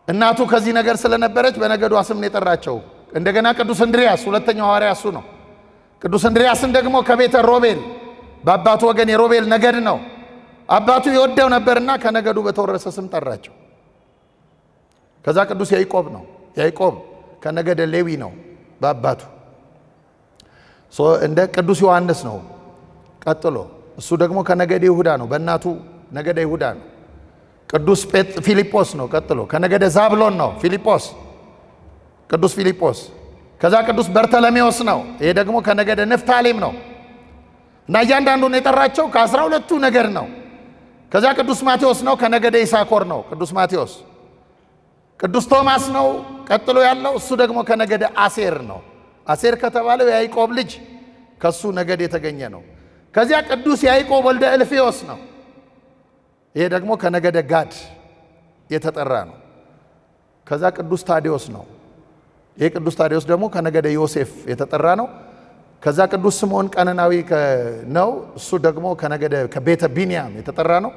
እናቱ ከዚህ ነገር ስለነበረች በነገዷ ስም ነው የጠራቸው። እንደገና ቅዱስ እንድርያስ ሁለተኛው ሐዋርያ እሱ ነው። ቅዱስ እንድርያስን ደግሞ ከቤተ ሮቤል በአባቱ ወገን የሮቤል ነገድ ነው። አባቱ ይወደው ነበርና ከነገዱ በተወረሰ ስም ጠራቸው። ከዛ ቅዱስ ያዕቆብ ነው። ያዕቆብ ከነገደ ሌዊ ነው በአባቱ። እንደ ቅዱስ ዮሐንስ ነው ቀጥሎ። እሱ ደግሞ ከነገደ ይሁዳ ነው፣ በእናቱ ነገደ ይሁዳ ነው። ቅዱስ ፊልጶስ ነው ቀጥሎ። ከነገደ ዛብሎን ነው ፊልጶስ። ቅዱስ ፊልጶስ፣ ከዛ ቅዱስ በርተለሜዎስ ነው። ይሄ ደግሞ ከነገደ ንፍታሌም ነው እና እያንዳንዱን የጠራቸው ከ12ቱ ነገድ ነው። ከዛ ቅዱስ ማቴዎስ ነው፣ ከነገደ ይሳኮር ነው ቅዱስ ማቴዎስ። ቅዱስ ቶማስ ነው ቀጥሎ ያለው፣ እሱ ደግሞ ከነገደ አሴር ነው። አሴር ከተባለው ያዕቆብ ልጅ ከሱ ነገድ የተገኘ ነው። ከዚያ ቅዱስ ያዕቆብ ወልደ እልፍዮስ ነው። ይሄ ደግሞ ከነገደ ጋድ የተጠራ ነው። ከዛ ቅዱስ ታዲዮስ ነው። ይሄ ቅዱስ ታዲዮስ ደግሞ ከነገደ ዮሴፍ የተጠራ ነው። ከዛ ቅዱስ ስምዖን ቀነናዊ ነው። እሱ ደግሞ ከነገደ ከቤተ ቢንያም የተጠራ ነው።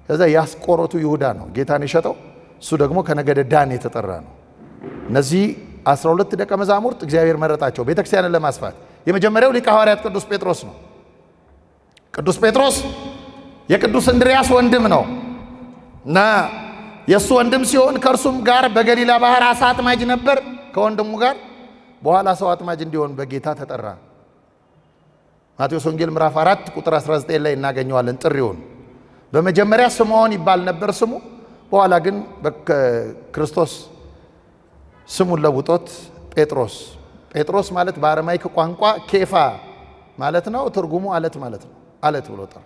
ከዛ ያስቆሮቱ ይሁዳ ነው ጌታን የሸጠው፣ እሱ ደግሞ ከነገደ ዳን የተጠራ ነው። እነዚህ 12 ደቀ መዛሙርት እግዚአብሔር መረጣቸው ቤተክርስቲያንን ለማስፋት። የመጀመሪያው ሊቀ ሐዋርያት ቅዱስ ጴጥሮስ ነው። ቅዱስ ጴጥሮስ የቅዱስ እንድርያስ ወንድም ነው እና የእሱ ወንድም ሲሆን ከእርሱም ጋር በገሊላ ባህር አሳ አጥማጅ ነበር ከወንድሙ ጋር። በኋላ ሰው አጥማጅ እንዲሆን በጌታ ተጠራ። ማቴዎስ ወንጌል ምዕራፍ 4 ቁጥር 19 ላይ እናገኘዋለን ጥሪውን። በመጀመሪያ ስምዖን ይባል ነበር ስሙ። በኋላ ግን በክርስቶስ ስሙን ለውጦት ጴጥሮስ። ጴጥሮስ ማለት በአረማይክ ቋንቋ ኬፋ ማለት ነው። ትርጉሙ አለት ማለት ነው። አለት ብሎ ጠራ።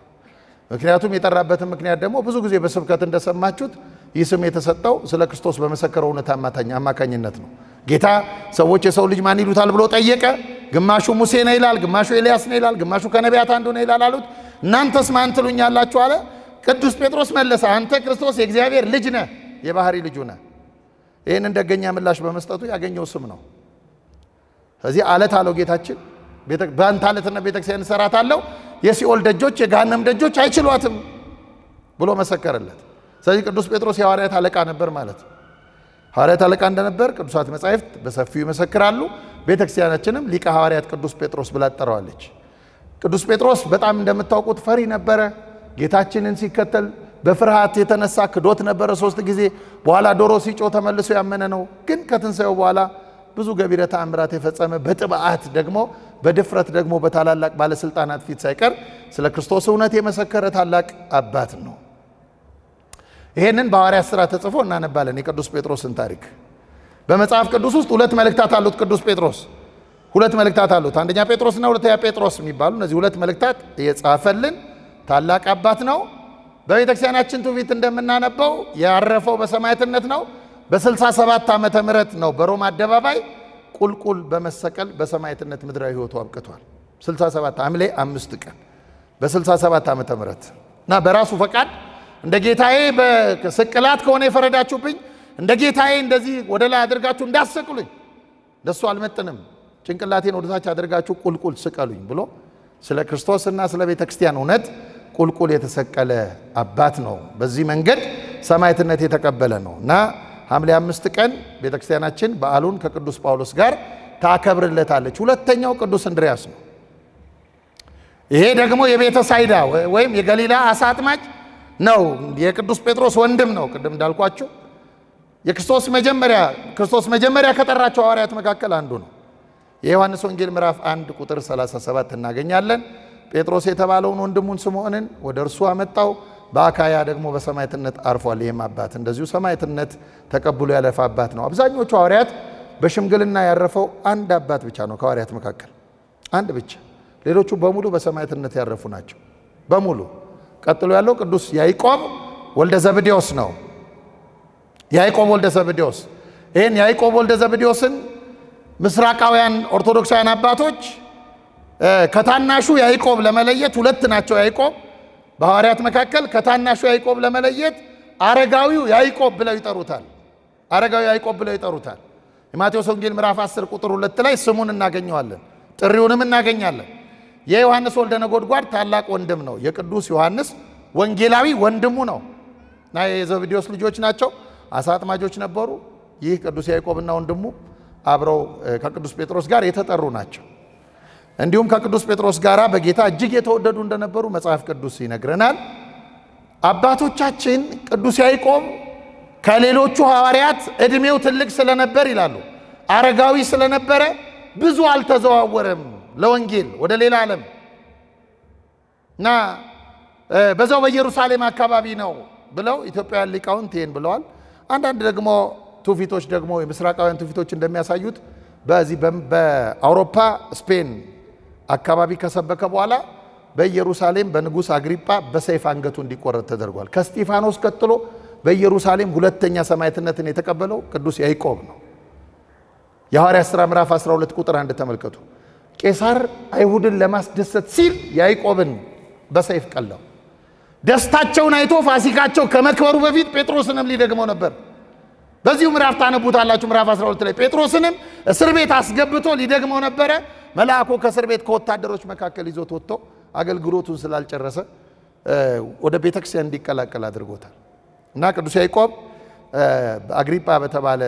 ምክንያቱም የጠራበትን ምክንያት ደግሞ ብዙ ጊዜ በስብከት እንደሰማችሁት ይህ ስም የተሰጠው ስለ ክርስቶስ በመሰከረው እውነት አማካኝነት ነው። ጌታ ሰዎች የሰው ልጅ ማን ይሉታል ብሎ ጠየቀ። ግማሹ ሙሴ ነው ይላል፣ ግማሹ ኤልያስ ነው ይላል፣ ግማሹ ከነቢያት አንዱ ነው ይላል አሉት። እናንተስ ማን ትሉኛላችሁ አለ። ቅዱስ ጴጥሮስ መለሰ፣ አንተ ክርስቶስ የእግዚአብሔር ልጅ ነህ፣ የባህሪ ልጁ ነህ። ይህን እንደገኛ ምላሽ በመስጠቱ ያገኘው ስም ነው። ስለዚህ አለት አለው ጌታችን። በአንተ አለትነት ቤተክርስቲያን እሰራታለሁ፣ የሲኦል ደጆች የገሃነም ደጆች አይችሏትም ብሎ መሰከረለት። ስለዚህ ቅዱስ ጴጥሮስ የሐዋርያት አለቃ ነበር ማለት ነው። ሐዋርያት አለቃ እንደነበር ቅዱሳት መጻሕፍት በሰፊው ይመሰክራሉ። ቤተክርስቲያናችንም ሊቀ ሐዋርያት ቅዱስ ጴጥሮስ ብላ ትጠራዋለች። ቅዱስ ጴጥሮስ በጣም እንደምታውቁት ፈሪ ነበረ። ጌታችንን ሲከተል በፍርሃት የተነሳ ክዶት ነበረ 3 ጊዜ። በኋላ ዶሮ ሲጮ ተመልሶ ያመነ ነው። ግን ከትንሣኤው በኋላ ብዙ ገቢረ ተአምራት የፈጸመ በጥብዓት ደግሞ በድፍረት ደግሞ በታላላቅ ባለስልጣናት ፊት ሳይቀር ስለ ክርስቶስ እውነት የመሰከረ ታላቅ አባት ነው። ይሄንን በሐዋርያት ሥራ ተጽፎ እናነባለን። የቅዱስ ጴጥሮስን ታሪክ በመጽሐፍ ቅዱስ ውስጥ 2 መልእክታት አሉት። ቅዱስ ጴጥሮስ 2 መልእክታት አሉት። አንደኛ ጴጥሮስና ሁለተኛ ጴጥሮስ የሚባሉ እነዚህ 2 መልእክታት የጻፈልን ታላቅ አባት ነው። በቤተክርስቲያናችን ትውፊት እንደምናነበው ያረፈው በሰማዕትነት ነው። በ67 ዓመተ ምህረት ነው በሮማ አደባባይ ቁልቁል በመሰቀል በሰማዕትነት ምድራዊ ሕይወቱ አብቅቷል። 67 ሐምሌ 5 ቀን በ67 ዓመተ ምህረት እና በራሱ ፈቃድ እንደ ጌታዬ በስቅላት ከሆነ የፈረዳችሁብኝ እንደ ጌታዬ እንደዚህ ወደ ላይ አድርጋችሁ እንዳሰቅሉኝ ደሱ አልመጥንም፣ ጭንቅላቴን ወደ ታች አድርጋችሁ ቁልቁል ስቀሉኝ ብሎ ስለ ክርስቶስና ስለ ቤተክርስቲያን እውነት ቁልቁል የተሰቀለ አባት ነው። በዚህ መንገድ ሰማዕትነት የተቀበለ ነው እና ሐምሌ 5 ቀን ቤተክርስቲያናችን በዓሉን ከቅዱስ ጳውሎስ ጋር ታከብርለታለች። ሁለተኛው ቅዱስ እንድርያስ ነው። ይሄ ደግሞ የቤተ ሳይዳ ወይም የገሊላ አሳ አጥማጅ ነው። የቅዱስ ጴጥሮስ ወንድም ነው። ቅድም እንዳልኳችሁ ክርስቶስ መጀመሪያ ከጠራቸው ሐዋርያት መካከል አንዱ ነው። የዮሐንስ ወንጌል ምዕራፍ 1 ቁጥር 37 እናገኛለን። ጴጥሮስ የተባለውን ወንድሙን ስምዖንን ወደ እርሱ አመጣው። በአካያ ደግሞ በሰማዕትነት አርፏል። ይህም አባት እንደዚሁ ሰማዕትነት ተቀብሎ ያለፈ አባት ነው። አብዛኞቹ ሐዋርያት በሽምግልና ያረፈው አንድ አባት ብቻ ነው። ከሐዋርያት መካከል አንድ ብቻ፣ ሌሎቹ በሙሉ በሰማዕትነት ያረፉ ናቸው በሙሉ። ቀጥሎ ያለው ቅዱስ ያዕቆብ ወልደ ዘብዴዎስ ነው። ያዕቆብ ወልደ ዘብዴዎስ። ይህን ያዕቆብ ወልደ ዘብዴዎስን ምስራቃውያን ኦርቶዶክሳውያን አባቶች ከታናሹ ያዕቆብ ለመለየት 2 ናቸው። ያዕቆብ በሐዋርያት መካከል ከታናሹ ያዕቆብ ለመለየት አረጋዊው ያዕቆብ ብለው ይጠሩታል። አረጋዊ ያዕቆብ ብለው ይጠሩታል። የማቴዎስ ወንጌል ምዕራፍ 10 ቁጥር 2 ላይ ስሙን እናገኘዋለን፣ ጥሪውንም እናገኛለን። የዮሐንስ ወልደ ነጎድጓድ ታላቅ ወንድም ነው። የቅዱስ ዮሐንስ ወንጌላዊ ወንድሙ ነው እና የዘብዴዎስ ልጆች ናቸው። አሳ አጥማጆች ነበሩ። ይህ ቅዱስ ያዕቆብና ወንድሙ አብረው ከቅዱስ ጴጥሮስ ጋር የተጠሩ ናቸው። እንዲሁም ከቅዱስ ጴጥሮስ ጋር በጌታ እጅግ የተወደዱ እንደነበሩ መጽሐፍ ቅዱስ ይነግረናል። አባቶቻችን ቅዱስ ያዕቆብ ከሌሎቹ ሐዋርያት ዕድሜው ትልቅ ስለነበር ይላሉ፣ አረጋዊ ስለነበረ ብዙ አልተዘዋወረም ለወንጌል ወደ ሌላ ዓለም እና በዛው በኢየሩሳሌም አካባቢ ነው ብለው ኢትዮጵያውያን ሊቃውንት ይህን ብለዋል። አንዳንድ ደግሞ ትውፊቶች ደግሞ የምስራቃውያን ትውፊቶች እንደሚያሳዩት በዚህ በአውሮፓ ስፔን አካባቢ ከሰበከ በኋላ በኢየሩሳሌም በንጉስ አግሪጳ በሰይፍ አንገቱ እንዲቆረጥ ተደርጓል። ከስጢፋኖስ ቀጥሎ በኢየሩሳሌም ሁለተኛ ሰማዕትነትን የተቀበለው ቅዱስ ያዕቆብ ነው። የሐዋርያት ሥራ ምዕራፍ 12 ቁጥር 1 ተመልከቱ። ቄሳር አይሁድን ለማስደሰት ሲል ያዕቆብን በሰይፍ ቀላው። ደስታቸውን አይቶ ፋሲካቸው ከመክበሩ በፊት ጴጥሮስንም ሊደግመው ነበር። በዚሁ ምዕራፍ ታነቡታላችሁ። ምዕራፍ 12 ላይ ጴጥሮስንም እስር ቤት አስገብቶ ሊደግመው ነበረ። መልአኩ ከእስር ቤት ከወታደሮች መካከል ይዞት ወጥቶ አገልግሎቱን ስላልጨረሰ ወደ ቤተክርስቲያን እንዲቀላቀል አድርጎታል። እና ቅዱስ ያዕቆብ አግሪጳ በተባለ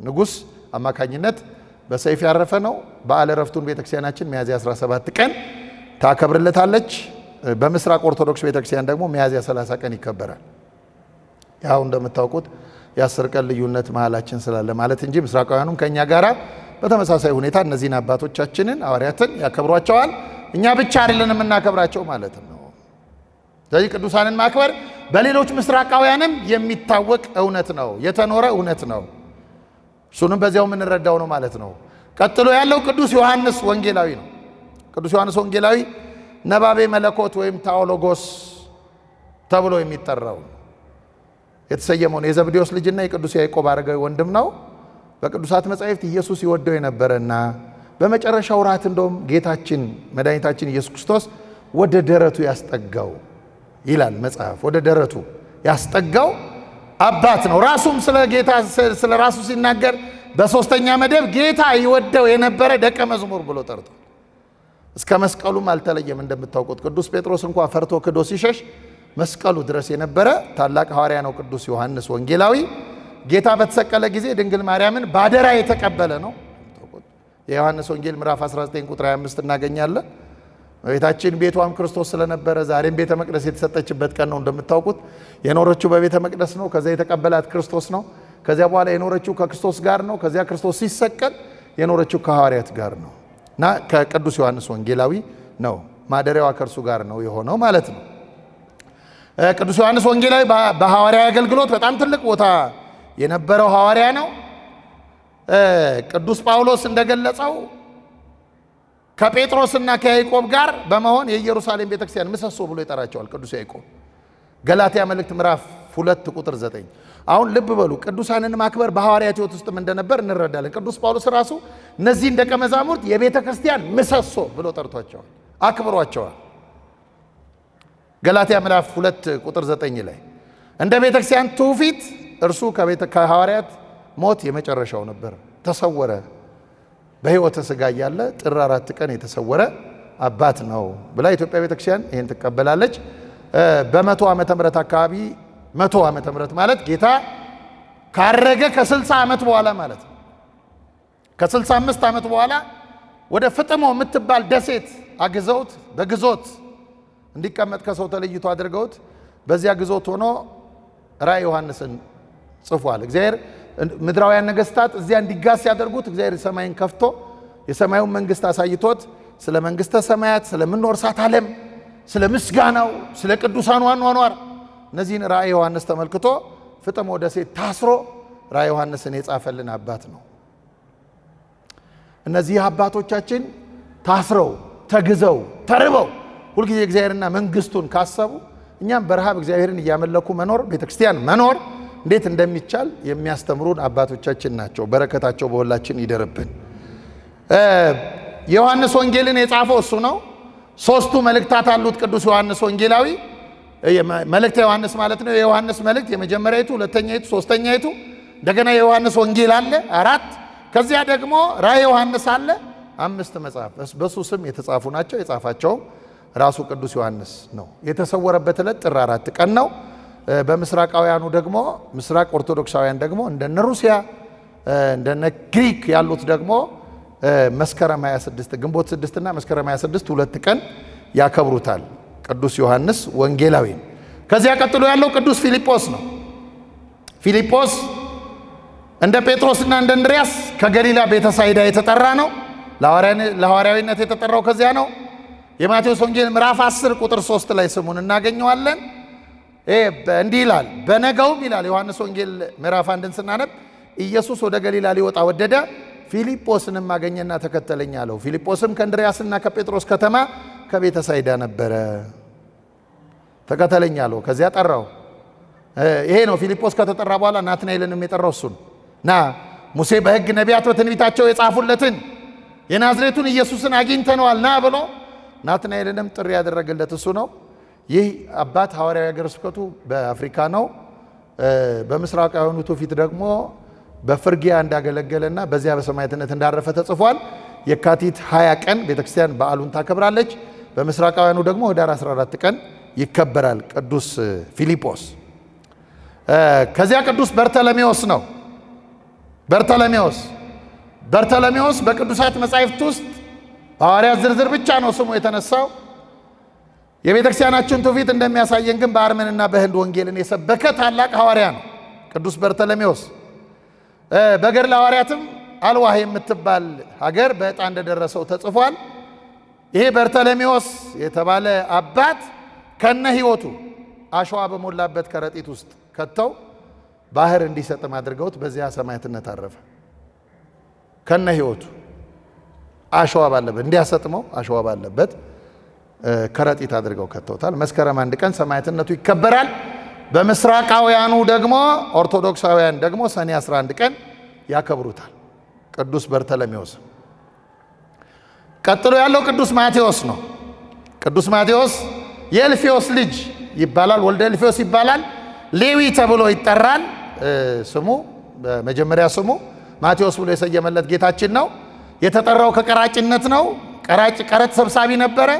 ንጉስ አማካኝነት በሰይፍ ያረፈ ነው። በዓለ ዕረፍቱን ቤተክርስቲያናችን ሚያዝያ 17 ቀን ታከብርለታለች። በምስራቅ ኦርቶዶክስ ቤተክርስቲያን ደግሞ ሚያዝያ 30 ቀን ይከበራል። ያው እንደምታውቁት የ10 ቀን ልዩነት መሃላችን ስላለ ማለት እንጂ ምስራቃውያኑም ከኛ ጋራ በተመሳሳይ ሁኔታ እነዚህን አባቶቻችንን ሐዋርያትን ያከብሯቸዋል። እኛ ብቻ አይደለንም የምናከብራቸው ማለት ነው። ስለዚህ ቅዱሳንን ማክበር በሌሎች ምስራቃውያንም የሚታወቅ እውነት ነው፣ የተኖረ እውነት ነው። እሱንም በዚያው የምንረዳው ነው ማለት ነው። ቀጥሎ ያለው ቅዱስ ዮሐንስ ወንጌላዊ ነው። ቅዱስ ዮሐንስ ወንጌላዊ ነባቤ መለኮት ወይም ታኦሎጎስ ተብሎ የሚጠራው የተሰየመው የዘብዴዎስ ልጅና የቅዱስ ያዕቆብ አረጋዊ ወንድም ነው። በቅዱሳት መጻሕፍት ኢየሱስ ይወደው የነበረና በመጨረሻው ራት እንደውም ጌታችን መድኃኒታችን ኢየሱስ ክርስቶስ ወደ ደረቱ ያስጠጋው ይላል መጽሐፍ። ወደ ደረቱ ያስጠጋው አባት ነው። ራሱም ስለ ጌታ ስለ ራሱ ሲናገር በሶስተኛ መደብ ጌታ ይወደው የነበረ ደቀ መዝሙር ብሎ ጠርቷል። እስከ መስቀሉም አልተለየም። እንደምታውቁት ቅዱስ ጴጥሮስ እንኳን ፈርቶ ክዶ ሲሸሽ መስቀሉ ድረስ የነበረ ታላቅ ሐዋርያ ነው ቅዱስ ዮሐንስ ወንጌላዊ። ጌታ በተሰቀለ ጊዜ ድንግል ማርያምን ባደራ የተቀበለ ነው። የዮሐንስ ወንጌል ምዕራፍ 19 ቁጥር 25 እናገኛለን። ቤታችን ቤቷም ክርስቶስ ስለነበረ ዛሬም ቤተ መቅደስ የተሰጠችበት ቀን ነው። እንደምታውቁት የኖረችው በቤተ መቅደስ ነው። ከዛ የተቀበላት ክርስቶስ ነው። ከዚያ በኋላ የኖረችው ከክርስቶስ ጋር ነው። ከዚያ ክርስቶስ ሲሰቀል የኖረችው ከሐዋርያት ጋር ነው እና ከቅዱስ ዮሐንስ ወንጌላዊ ነው። ማደሪያዋ ከእርሱ ጋር ነው የሆነው ማለት ነው። ቅዱስ ዮሐንስ ወንጌላዊ በሐዋርያ አገልግሎት በጣም ትልቅ ቦታ የነበረው ሐዋርያ ነው። ቅዱስ ጳውሎስ እንደገለጸው ከጴጥሮስና ከያዕቆብ ጋር በመሆን የኢየሩሳሌም ቤተክርስቲያን ምሰሶ ብሎ ይጠራቸዋል ቅዱስ ያዕቆብ። ገላትያ መልእክት ምዕራፍ 2 ቁጥር 9። አሁን ልብ በሉ ቅዱሳንን ማክበር በሐዋርያት ሕይወት ውስጥም እንደነበር እንረዳለን። ቅዱስ ጳውሎስ ራሱ እነዚህን ደቀ መዛሙርት የቤተክርስቲያን ምሰሶ ብሎ ጠርቷቸዋል፣ አክብሯቸዋል። ገላትያ ምዕራፍ 2 ቁጥር 9 ላይ እንደ ቤተክርስቲያን ትውፊት እርሱ ከሐዋርያት ሞት የመጨረሻው ነበር፣ ተሰወረ። በሕይወተ ሥጋ እያለ ጥር 4 ቀን የተሰወረ አባት ነው ብላ ኢትዮጵያ ቤተክርስቲያን ይሄን ትቀበላለች። በ100 ዓመተ ምህረት አካባቢ 100 ዓመተ ምህረት ማለት ጌታ ካረገ ከ60 ዓመት በኋላ ማለት ነው። ከ65 ዓመት በኋላ ወደ ፍጥሞ የምትባል ደሴት አግዘውት በግዞት እንዲቀመጥ ከሰው ተለይቶ አድርገውት በዚያ ግዞት ሆኖ ራእየ ዮሐንስን ጽፏል። እግዚአብሔር ምድራውያን ነገስታት እዚያ እንዲጋስ ያደርጉት እግዚአብሔር ሰማይን ከፍቶ የሰማዩን መንግስት አሳይቶት ስለ መንግስተ ሰማያት ስለምንወርሳት ዓለም ስለ ምስጋናው ስለ ቅዱሳን አኗኗር እነዚህን ራእየ ዮሐንስ ተመልክቶ ፍጥሞ ደሴት ታስሮ ራእየ ዮሐንስን የጻፈልን አባት ነው። እነዚህ አባቶቻችን ታስረው ተግዘው ተርበው ሁልጊዜ እግዚአብሔርና መንግስቱን ካሰቡ እኛም በረሃብ እግዚአብሔርን እያመለኩ መኖር ቤተክርስቲያን መኖር እንዴት እንደሚቻል የሚያስተምሩን አባቶቻችን ናቸው። በረከታቸው በሁላችን ይደርብን። ዮሐንስ ወንጌልን የጻፈው እሱ ነው። ሶስቱ መልእክታት አሉት ቅዱስ ዮሐንስ ወንጌላዊ። መልእክተ ዮሐንስ ማለት ነው። የዮሐንስ መልእክት የመጀመሪያይቱ፣ ሁለተኛይቱ፣ ሶስተኛይቱ እንደገና የዮሐንስ ወንጌል አለ 4። ከዚያ ደግሞ ራእየ ዮሐንስ አለ 5 መጽሐፍ በሱ ስም የተጻፉ ናቸው። የጻፋቸውም ራሱ ቅዱስ ዮሐንስ ነው። የተሰወረበት ዕለት ጥር 4 ቀን ነው። በምስራቃውያኑ ደግሞ ምስራቅ ኦርቶዶክሳውያን ደግሞ እንደነ ሩሲያ እንደነ ግሪክ ያሉት ደግሞ መስከረም 26 ግንቦት 6 እና መስከረም 26 2 ቀን ያከብሩታል ቅዱስ ዮሐንስ ወንጌላዊ። ከዚያ ቀጥሎ ያለው ቅዱስ ፊልጶስ ነው። ፊልጶስ እንደ ጴጥሮስና እንደ እንድርያስ ከገሊላ ቤተሳይዳ የተጠራ ነው። ለሐዋርያዊነት የተጠራው ከዚያ ነው። የማቴዎስ ወንጌል ምዕራፍ 10 ቁጥር 3 ላይ ስሙን እናገኘዋለን። እንዲህ ይላል በነገውም ይላል ዮሐንስ ወንጌል ምዕራፍ 1ን ስናነብ ኢየሱስ ወደ ገሊላ ሊወጣ ወደደ ፊልጶስንም አገኘና ተከተለኝ አለው ፊልጶስም ከእንድርያስና ከጴጥሮስ ከተማ ከቤተ ሳይዳ ነበረ ተከተለኝ አለው ከዚያ ጠራው ይሄ ነው ፊልጶስ ከተጠራ በኋላ ናትናኤልንም የጠራው እሱ ና ሙሴ በሕግ ነቢያት በትንቢታቸው የጻፉለትን የናዝሬቱን ኢየሱስን አግኝተነዋል ና ብሎ ናትናኤልንም ጥሪ ያደረገለት እሱ ነው ይህ አባት ሐዋርያዊ ሀገረ ስብከቱ በአፍሪካ ነው በምስራቃዊው ትውፊት ደግሞ በፍርጊያ እንዳገለገለና በዚያ በሰማዕትነት እንዳረፈ ተጽፏል የካቲት 20 ቀን ቤተክርስቲያን በዓሉን ታከብራለች በምስራቃዊው ደግሞ ህዳር 14 ቀን ይከበራል ቅዱስ ፊልጶስ ከዚያ ቅዱስ በርተለሜዎስ ነው በርተለሜዎስ በቅዱሳት መጻሕፍት ውስጥ ሐዋርያት ዝርዝር ብቻ ነው ስሙ የተነሳው የቤተክርስቲያናችን ትውፊት እንደሚያሳየን ግን በአርመንና በህንድ ወንጌልን የሰበከ ታላቅ ሐዋርያ ነው ቅዱስ በርተለሜዎስ በገድለ ሐዋርያትም አልዋህ የምትባል ሀገር በዕጣ እንደደረሰው ተጽፏል ይሄ በርተለሜዎስ የተባለ አባት ከነ ህይወቱ አሸዋ በሞላበት ከረጢት ውስጥ ከተው ባህር እንዲሰጥም አድርገውት በዚያ ሰማዕትነት አረፈ ከነ ህይወቱ አሸዋ ባለበት እንዲያሰጥመው አሸዋ ባለበት ከረጢት አድርገው ከተውታል መስከረም 1 ቀን ሰማዕትነቱ ይከበራል በምስራቃውያኑ ደግሞ ኦርቶዶክሳውያን ደግሞ ሰኔ 11 ቀን ያከብሩታል ቅዱስ በርተለሜዎስ ቀጥሎ ያለው ቅዱስ ማቴዎስ ነው ቅዱስ ማቴዎስ የእልፌዎስ ልጅ ይባላል ወልደ እልፌዎስ ይባላል ሌዊ ተብሎ ይጠራል ስሙ በመጀመሪያ ስሙ ማቴዎስ ብሎ የሰየመለት ጌታችን ነው የተጠራው ከቀራጭነት ነው ቀረጥ ሰብሳቢ ነበረ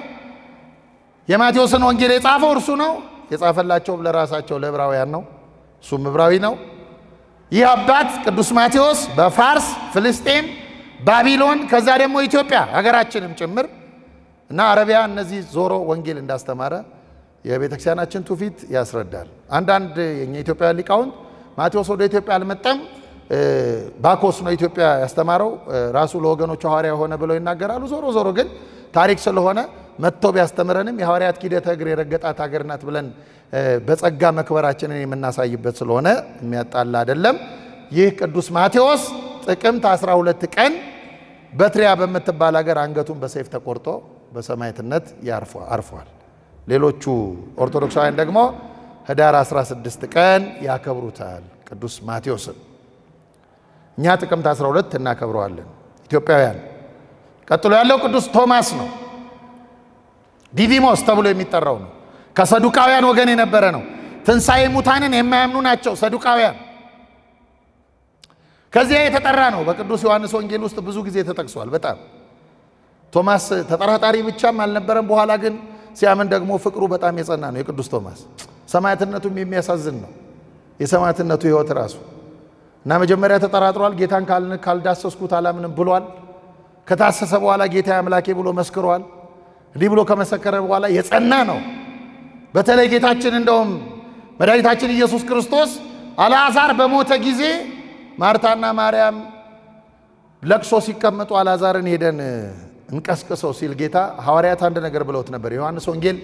የማቴዎስን ወንጌል የጻፈው እርሱ ነው የጻፈላቸው ለራሳቸው ለዕብራውያን ነው እሱም ዕብራዊ ነው ይህ አባት ቅዱስ ማቴዎስ በፋርስ ፍልስጤም ባቢሎን ከዛ ደግሞ ኢትዮጵያ ሀገራችንም ጭምር እና አረቢያ እነዚህ ዞሮ ወንጌል እንዳስተማረ የቤተክርስቲያናችን ትውፊት ያስረዳል አንዳንድ የኛ ኢትዮጵያ ሊቃውንት ማቴዎስ ወደ ኢትዮጵያ አልመጣም ባኮስ ነው ኢትዮጵያ ያስተማረው ራሱ ለወገኖቹ ሐዋርያ ሆነ ብለው ይናገራሉ ዞሮ ግን ታሪክ ስለሆነ መጥቶ ቢያስተምረንም የሐዋርያት ኪደተ እግር የረገጣት ሀገር ናት ብለን በጸጋ መክበራችንን የምናሳይበት ስለሆነ የሚያጣላ አይደለም ይህ ቅዱስ ማቴዎስ ጥቅምት 12 ቀን በትሪያ በመተባል ሀገር አንገቱን በሰይፍ ተቆርጦ በሰማዕትነት አርፏል ሌሎቹ ኦርቶዶክሳውያን ደግሞ ህዳር 16 ቀን ያከብሩታል ቅዱስ ማቴዎስን እኛ ጥቅምት 12 እናከብረዋለን ኢትዮጵያውያን ቀጥሎ ያለው ቅዱስ ቶማስ ነው ዲዲሞስ ተብሎ የሚጠራው ነው ከሰዱቃውያን ወገን የነበረ ነው ትንሣኤ ሙታንን የማያምኑ ናቸው ሰዱቃውያን ከዚያ የተጠራ ነው በቅዱስ ዮሐንስ ወንጌል ውስጥ ብዙ ጊዜ ተጠቅሷል በጣም ቶማስ ተጠራጣሪ ብቻም አልነበረም በኋላ ግን ሲያምን ደግሞ ፍቅሩ በጣም የጸና ነው የቅዱስ ቶማስ ሰማዕትነቱም የሚያሳዝን ነው የሰማዕትነቱ ህይወት ራሱ እና መጀመሪያ ተጠራጥሯል ጌታን ካልዳሰስኩት አላምንም ብሏል ከታሰሰ በኋላ ጌታ አምላኬ ብሎ መስክሯል እንዲህ ብሎ ከመሰከረ በኋላ የጸና ነው በተለይ ጌታችን እንደውም መድኃኒታችን ኢየሱስ ክርስቶስ አልዓዛር በሞተ ጊዜ ማርታና ማርያም ለቅሶ ሲቀመጡ አልዓዛርን ሄደን እንቀስቅሰው ሲል ጌታ ሐዋርያት አንድ ነገር ብለውት ነበር ዮሐንስ ወንጌል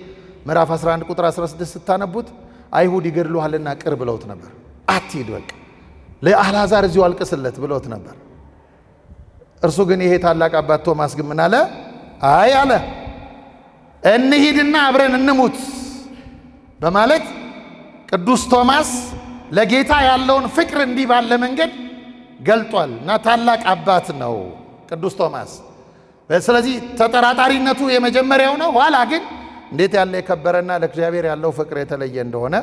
ምዕራፍ 11 ቁጥር 16 ስታነቡት አይሁድ ይገድሉሃልና ቅር ብለውት ነበር አትሂድ በቃ ለአልዓዛር እዚሁ አልቅስለት ብለውት ነበር እርሱ ግን ይሄ ታላቅ አባት ቶማስ ግን ምን አለ አይ አለ እንሂድና አብረን እንሙት በማለት ቅዱስ ቶማስ ለጌታ ያለውን ፍቅር እንዲህ ባለ መንገድ ገልጧልና ታላቅ አባት ነው ቅዱስ ቶማስ ስለዚህ ተጠራጣሪነቱ የመጀመሪያው ነው ኋላ ግን እንዴት ያለ የከበረና ለእግዚአብሔር ያለው ፍቅር የተለየ እንደሆነ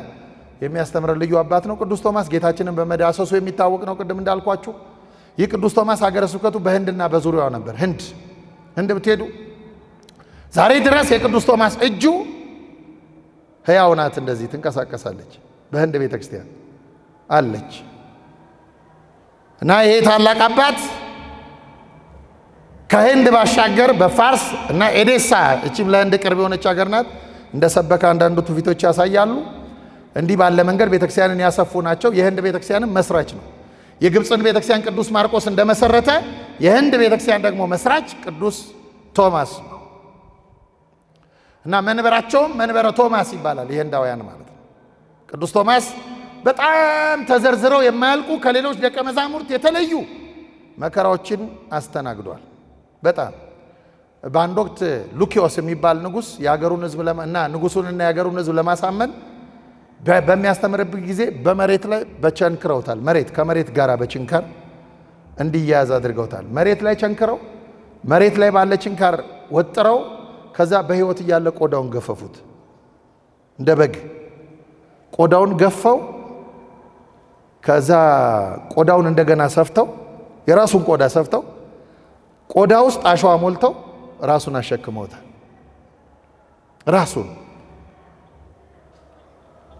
የሚያስተምር ልዩ አባት ነው ቅዱስ ቶማስ ጌታችንን በመዳሰሱ የሚታወቅ ነው ቅድም እንዳልኳችሁ ይህ ቅዱስ ቶማስ ሀገረ ስብከቱ በህንድና በዙሪያው ነበር ህንድ ብትሄዱ ዛሬ ድረስ የቅዱስ ቶማስ እጁ ሕያው ናት እንደዚህ ትንቀሳቀሳለች በህንድ ቤተክርስቲያን አለች እና ይሄ ታላቅ አባት ከህንድ ባሻገር በፋርስ እና ኤዴሳ እቺም ለህንድ ቅርብ የሆነች ሀገር ናት እንደሰበከ አንዳንዱ ትውፊቶች ያሳያሉ እንዲህ ባለ መንገድ ቤተክርስቲያንን ያሰፉ ናቸው የህንድ ቤተክርስቲያንም መስራች ነው የግብፅን ቤተክርስቲያን ቅዱስ ማርቆስ እንደመሰረተ የህንድ ቤተክርስቲያን ደግሞ መስራች ቅዱስ ቶማስ ነው እና መንበራቸውም መንበረ ቶማስ ይባላል የህንዳውያን ማለት ነው ቅዱስ ቶማስ በጣም ተዘርዝረው የማያልቁ ከሌሎች ደቀ መዛሙርት የተለዩ መከራዎችን አስተናግዷል። በጣም በአንድ ወቅት ሉኪዮስ የሚባል ንጉስ ያገሩን ህዝብ እና ንጉሱንና ያገሩን ህዝብ ለማሳመን በሚያስተምርበት ጊዜ በመሬት ላይ በቸንክረውታል። መሬት ከመሬት ጋራ በችንካር እንዲያያዝ አድርገውታል። መሬት ላይ ቸንክረው መሬት ላይ ባለ ችንካር ወጥረው ከዛ በህይወት እያለ ቆዳውን ገፈፉት። እንደ በግ ቆዳውን ገፈው ከዛ ቆዳውን እንደገና ሰፍተው የራሱን ቆዳ ሰፍተው ቆዳ ውስጥ አሸዋ ሞልተው ራሱን አሸክመውታል። ራሱን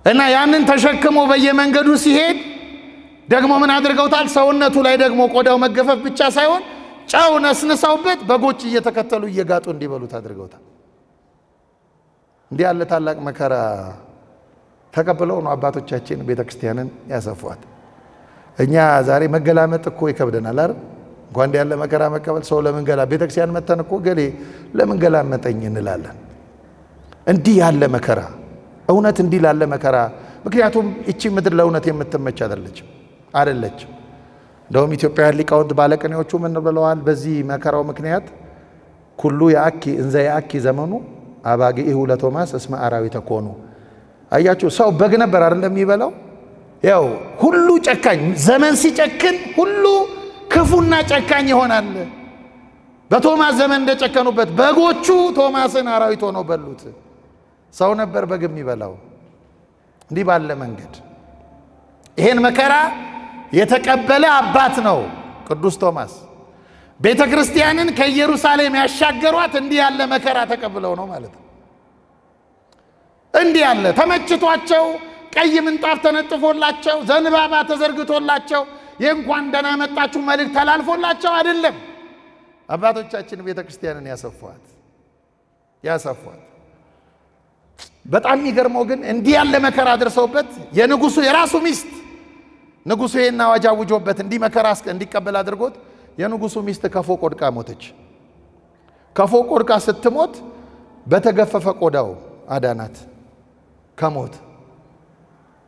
እና ያንን ተሸክሞ በየመንገዱ ሲሄድ ደግሞ ምን አድርገውታል? ሰውነቱ ላይ ደግሞ ቆዳው መገፈፍ ብቻ ሳይሆን ጫው ነስንሰውበት በጎች እየተከተሉ እየጋጡ እንዲበሉት አድርገውታል። እንዲህ ያለ ታላቅ መከራ ተቀብለው ነው አባቶቻችን ቤተክርስቲያንን ያሰፏት። እኛ ዛሬ መገላመጥ እኮ ይከብደናል አይደል? እንኳን እንዲህ ያለ መከራ መቀበል ሰው ለምን ገላ ቤተክርስቲያን መተን እኮ ገሌ ለምን ገላመጠኝ እንላለን። እንዲህ ያለ መከራ እውነት እንዲህ ያለ መከራ ምክንያቱም እቺ ምድር ለእውነት የምትመች አይደለችም። እንደውም ኢትዮጵያውያን ሊቃውንት ባለቅኔዎቹ ምን ብለዋል? በዚህ መከራው ምክንያት ኩሉ ያኪ እንዘ ያኪ ዘመኑ አባጊሁ ለቶማስ እስመ አራዊተ ኮኑ። አያችሁ ሰው በግ ነበር አይደል የሚበላው? ያው ሁሉ ጨካኝ ዘመን ሲጨክን ሁሉ ክፉና ጨካኝ ይሆናል። በቶማስ ዘመን እንደጨከኑበት በጎቹ ቶማስን አራዊት ሆነው በሉት። ሰው ነበር በግ የሚበላው። እንዲህ ባለ መንገድ ይሄን መከራ የተቀበለ አባት ነው ቅዱስ ቶማስ። ቤተክርስቲያንን ከኢየሩሳሌም ያሻገሯት እንዲህ ያለ መከራ ተቀብለው ነው ማለት ነው። እንዲህ ያለ ተመችቷቸው ቀይ ምንጣፍ ተነጥፎላቸው ዘንባባ ተዘርግቶላቸው የእንኳን ደህና መጣችሁ መልእክት ተላልፎላቸው አይደለም አባቶቻችን ቤተክርስቲያንን ያሰፏት። በጣም የሚገርመው ግን እንዲህ ያለ መከራ አድርሰውበት የንጉሱ የራሱ ሚስት ንጉሱ ይሄን አዋጅ አውጆበት እንዲህ መከራ እንዲቀበል አድርጎት የንጉሱ ሚስት ከፎቅ ወድቃ ሞተች። ከፎቅ ወድቃ ስትሞት በተገፈፈ ቆዳው አዳናት ከሞት።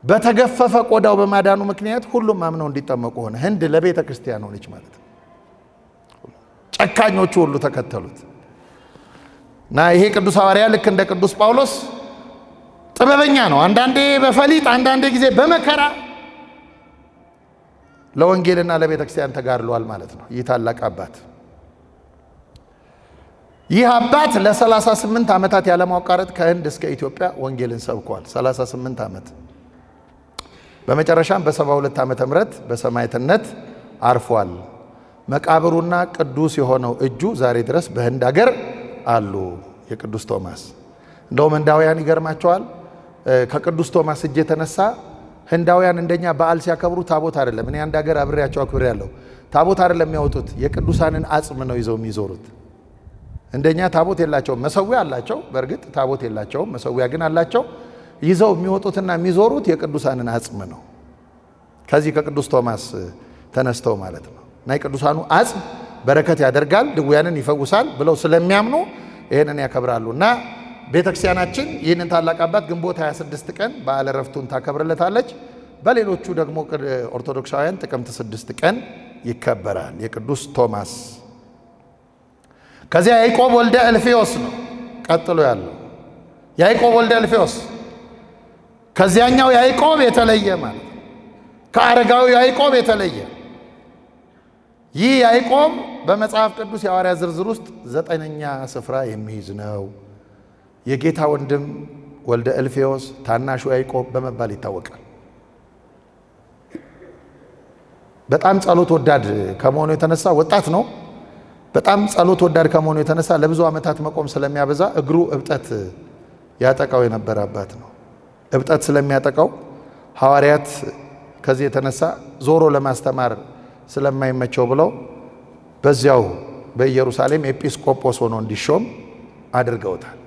በተገፈፈ ቆዳው በማዳኑ ምክንያት ሁሉም አምነው እንዲጠመቁ ሆነ። ህንድ ለቤተ ክርስቲያን ሆነች ማለት ነው። ጨካኞቹ ሁሉ ተከተሉት እና ይሄ ቅዱስ ሐዋርያ ልክ እንደ ቅዱስ ጳውሎስ ጥበበኛ ነው። አንዳንዴ በፈሊጥ አንዳንዴ ጊዜ በመከራ ለወንጌልና ለቤተ ክርስቲያን ተጋድሏል ማለት ነው። ይህ ታላቅ አባት ለ38 ዓመታት ያለማቋረጥ ከህንድ እስከ ኢትዮጵያ ወንጌልን ሰብኳል። 38 ዓመት። በመጨረሻም በ72 ዓመተ ምህረት በሰማዕትነት አርፏል። መቃብሩና ቅዱስ የሆነው እጁ ዛሬ ድረስ በህንድ ሀገር አሉ። የቅዱስ ቶማስ እንደውም ህንዳውያን ይገርማቸዋል። ከቅዱስ ቶማስ እጅ የተነሳ ህንዳውያን እንደኛ በዓል ሲያከብሩ ታቦት አይደለም። እኔ አንድ ሀገር አብሬያቸው አክብሬያለሁ። ታቦት አይደለም የሚያወጡት የቅዱሳንን አጽም ነው ይዘው የሚዞሩት። እንደኛ ታቦት የላቸውም። መሰዊያ አላቸው፣ በእርግጥ ታቦት የላቸውም። መሰዊያ ግን አላቸው። ይዘው የሚወጡትና የሚዞሩት የቅዱሳንን አጽም ነው። ከዚህ ከቅዱስ ቶማስ ተነስተው ማለት ነው። እና የቅዱሳኑ አጽም በረከት ያደርጋል፣ ድውያንን ይፈውሳል ብለው ስለሚያምኑ ይሄንን ያከብራሉ። እና ቤተክርስቲያናችን ይህንን ታላቅ አባት ግንቦት 26 ቀን በዓለ ዕረፍቱን ታከብርለታለች። በሌሎቹ ደግሞ ኦርቶዶክሳውያን ጥቅምት 6 ቀን ይከበራል የቅዱስ ቶማስ። ከዚያ ያዕቆብ ወልደ እልፍዮስ ነው ቀጥሎ ያለው። ያዕቆብ ወልደ እልፍዮስ ከዚያኛው ያዕቆብ የተለየ ማለት ከአረጋዊ ያዕቆብ የተለየ። ይህ ያዕቆብ በመጽሐፍ ቅዱስ የሐዋርያት ዝርዝር ውስጥ 9ኛ ስፍራ የሚይዝ ነው። የጌታ ወንድም ወልደ እልፍዮስ ታናሹ ያዕቆብ በመባል ይታወቃል። በጣም ጸሎት ወዳድ ከመሆኑ የተነሳ ወጣት ነው። በጣም ጸሎት ወዳድ ከመሆኑ የተነሳ ለብዙ ዓመታት መቆም ስለሚያበዛ እግሩ እብጠት ያጠቃው የነበረ አባት ነው። እብጠት ስለሚያጠቃው ሐዋርያት ከዚህ የተነሳ ዞሮ ለማስተማር ስለማይመቸው ብለው በዚያው በኢየሩሳሌም ኤጲስቆጶስ ሆኖ እንዲሾም አድርገውታል።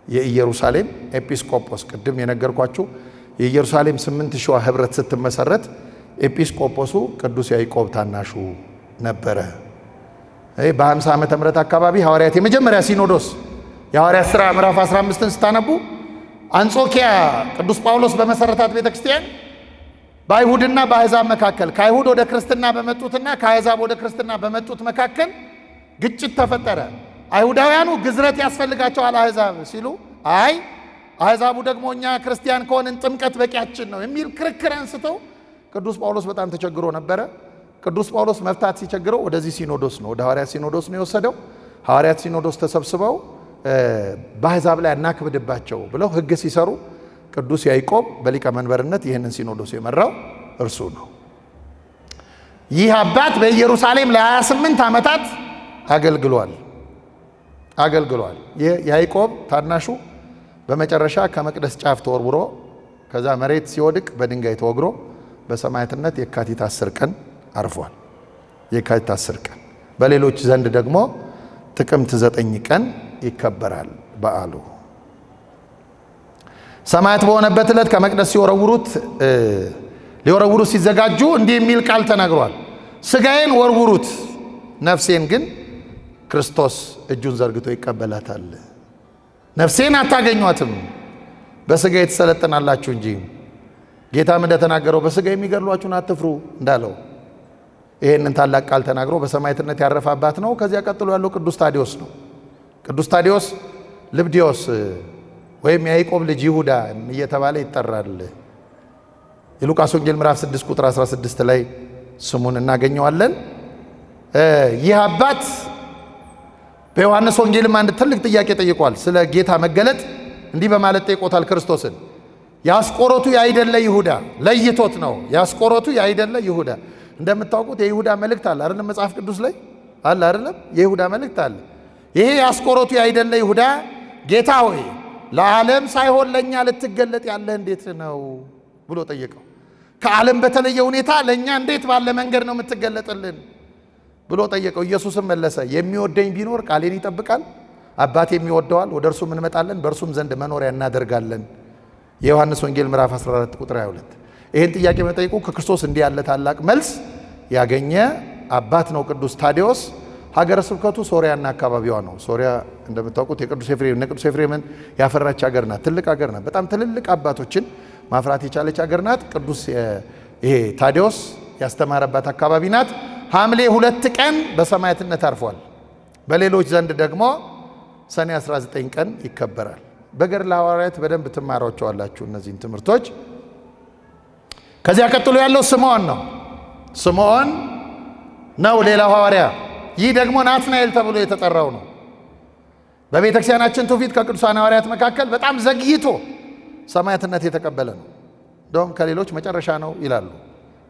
የኢየሩሳሌም ኤጲስቆጶስ ቅድም የነገርኳችሁ የኢየሩሳሌም 8 ሺህ ህብረት ስትመሰረት ኤጲስቆጶሱ ቅዱስ ያዕቆብ ታናሹ ነበረ። በ50 ዓመተ ምህረት አካባቢ ሐዋርያት የመጀመሪያ ሲኖዶስ የሐዋርያት ሥራ ምዕራፍ 15ን ስታነቡ አንጾኪያ ቅዱስ ጳውሎስ በመሰረታት ቤተክርስቲያን በአይሁድና በአሕዛብ መካከል ከአይሁድ ወደ ክርስትና በመጡትና ከአሕዛብ ወደ ክርስትና በመጡት መካከል ግጭት ተፈጠረ። አይሁዳውያኑ ግዝረት ያስፈልጋቸዋል አሕዛብ ሲሉ፣ አይ አሕዛቡ ደግሞ እኛ ክርስቲያን ከሆንን ጥምቀት በቂያችን ነው የሚል ክርክር አንስተው ቅዱስ ጳውሎስ በጣም ተቸግሮ ነበረ። ቅዱስ ጳውሎስ መፍታት ሲቸግረው ወደዚህ ሲኖዶስ ነው፣ ወደ ሐዋርያት ሲኖዶስ ነው የወሰደው። ሐዋርያት ሲኖዶስ ተሰብስበው በአሕዛብ ላይ አናክብድባቸው ብለው ሕግ ሲሰሩ ቅዱስ ያዕቆብ በሊቀ መንበርነት ይህንን ሲኖዶስ የመራው እርሱ ነው። ይህ አባት በኢየሩሳሌም ለ28 ዓመታት አገልግሏል። ያዕቆብ ታናሹ በመጨረሻ ከመቅደስ ጫፍ ተወርውሮ ከዛ መሬት ሲወድቅ በድንጋይ ተወግሮ በሰማዕትነት የካቲት 10 ቀን አርፏል። የካቲት 10 ቀን በሌሎች ዘንድ ደግሞ ጥቅምት 9 ቀን ይከበራል በዓሉ። ሰማዕት በሆነበት ዕለት ከመቅደስ ሊወረውሩት ሲዘጋጁ እንዲህ የሚል ቃል ተናግሯል። ሥጋዬን ወርውሩት፣ ነፍሴን ግን ክርስቶስ እጁን ዘርግቶ ይቀበላታል። ነፍሴን አታገኟትም፣ በሥጋ ትሰለጥናላችሁ እንጂ። ጌታም እንደተናገረው በሥጋ የሚገድሏችሁን አትፍሩ እንዳለው ይህንን ታላቅ ቃል ተናግሮ በሰማዕትነት ያረፈ አባት ነው። ከዚያ ቀጥሎ ያለው ቅዱስ ታዲዮስ ነው። ቅዱስ ታዲዮስ ልብዲዮስ ወይም የያዕቆብ ልጅ ይሁዳ እየተባለ ይጠራል። የሉቃስ ወንጌል ምዕራፍ 6 ቁጥር 16 ላይ ስሙን እናገኘዋለን። ይህ አባት በዮሐንስ ወንጌልም አንድ ትልቅ ጥያቄ ጠይቋል። ስለ ጌታ መገለጥ እንዲህ በማለት ጠይቆታል ክርስቶስን። ያስቆሮቱ ያይደለ ይሁዳ ለይቶት ነው። ያስቆሮቱ ያይደለ ይሁዳ። እንደምታውቁት የይሁዳ መልእክት አለ አይደለም? መጽሐፍ ቅዱስ ላይ አለ አይደለም? የይሁዳ መልእክት አለ። ይሄ ያስቆሮቱ ያይደለ ይሁዳ ጌታ ሆይ ለዓለም ሳይሆን ለኛ ልትገለጥ ያለ እንዴት ነው ብሎ ጠየቀው። ከዓለም በተለየ ሁኔታ ለኛ እንዴት ባለ መንገድ ነው የምትገለጥልን ብሎ ጠየቀው። ኢየሱስም መለሰ፣ የሚወደኝ ቢኖር ቃሌን ይጠብቃል፣ አባቴ የሚወደዋል፣ ወደ እርሱም እንመጣለን፣ በእርሱም ዘንድ መኖሪያ እናደርጋለን። የዮሐንስ ወንጌል ምዕራፍ 14 ቁጥር 22። ይህን ጥያቄ መጠየቁ ከክርስቶስ እንዲህ ያለ ታላቅ መልስ ያገኘ አባት ነው ቅዱስ ታዲዮስ። ሀገረ ስብከቱ ሶሪያና አካባቢዋ ነው። ሶሪያ እንደምታውቁት የቅዱስ ኤፍሬምን ያፈራች ሀገር ናት። ትልቅ ሀገር ናት። በጣም ትልልቅ አባቶችን ማፍራት የቻለች ሀገር ናት። ቅዱስ ይሄ ታዲዮስ ያስተማረባት አካባቢ ናት። ሐምሌ 2 ቀን በሰማዕትነት አርፏል። በሌሎች ዘንድ ደግሞ ሰኔ 19 ቀን ይከበራል። በገድለ ሐዋርያት በደንብ ትማሯቸዋላችሁ እነዚህን ትምህርቶች። ከዚያ ቀጥሎ ያለው ስምዖን ነው። ስምዖን ነው ሌላው ሐዋርያ። ይህ ደግሞ ናትናኤል ተብሎ የተጠራው ነው። በቤተ ክርስቲያናችን ትውፊት ከቅዱሳን ሐዋርያት መካከል በጣም ዘግይቶ ሰማዕትነት የተቀበለ ነው። እንደውም ከሌሎች መጨረሻ ነው ይላሉ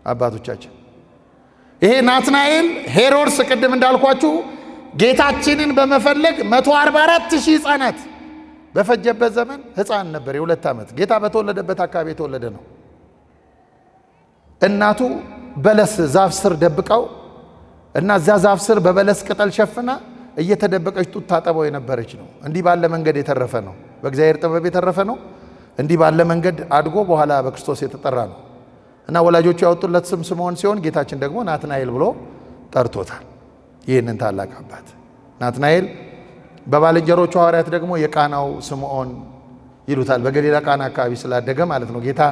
አባቶቻችን። ይሄ ናትናኤል ሄሮድስ ቅድም እንዳልኳችሁ ጌታችንን በመፈለግ 144,000 ሕፃናት በፈጀበት ዘመን ሕፃን ነበር። የ2 ዓመት ጌታ በተወለደበት አካባቢ የተወለደ ነው። እናቱ በለስ ዛፍ ስር ደብቀው እና እዚያ ዛፍ ስር በበለስ ቅጠል ሸፍና እየተደበቀች ጡት ታጠበው የነበረች ነው። እንዲህ ባለ መንገድ የተረፈ ነው። በእግዚአብሔር ጥበብ የተረፈ ነው። እንዲህ ባለ መንገድ አድጎ በኋላ በክርስቶስ የተጠራ ነው እና ወላጆቹ ያወጡለት ስም ስምዖን ሲሆን ጌታችን ደግሞ ናትናኤል ብሎ ጠርቶታል። ይህንን ታላቅ አባት ናትናኤል በባልንጀሮቹ ሐዋርያት ደግሞ የቃናው ስምዖን ይሉታል። በገሊላ ቃና አካባቢ ስላደገ ማለት ነው። ጌታ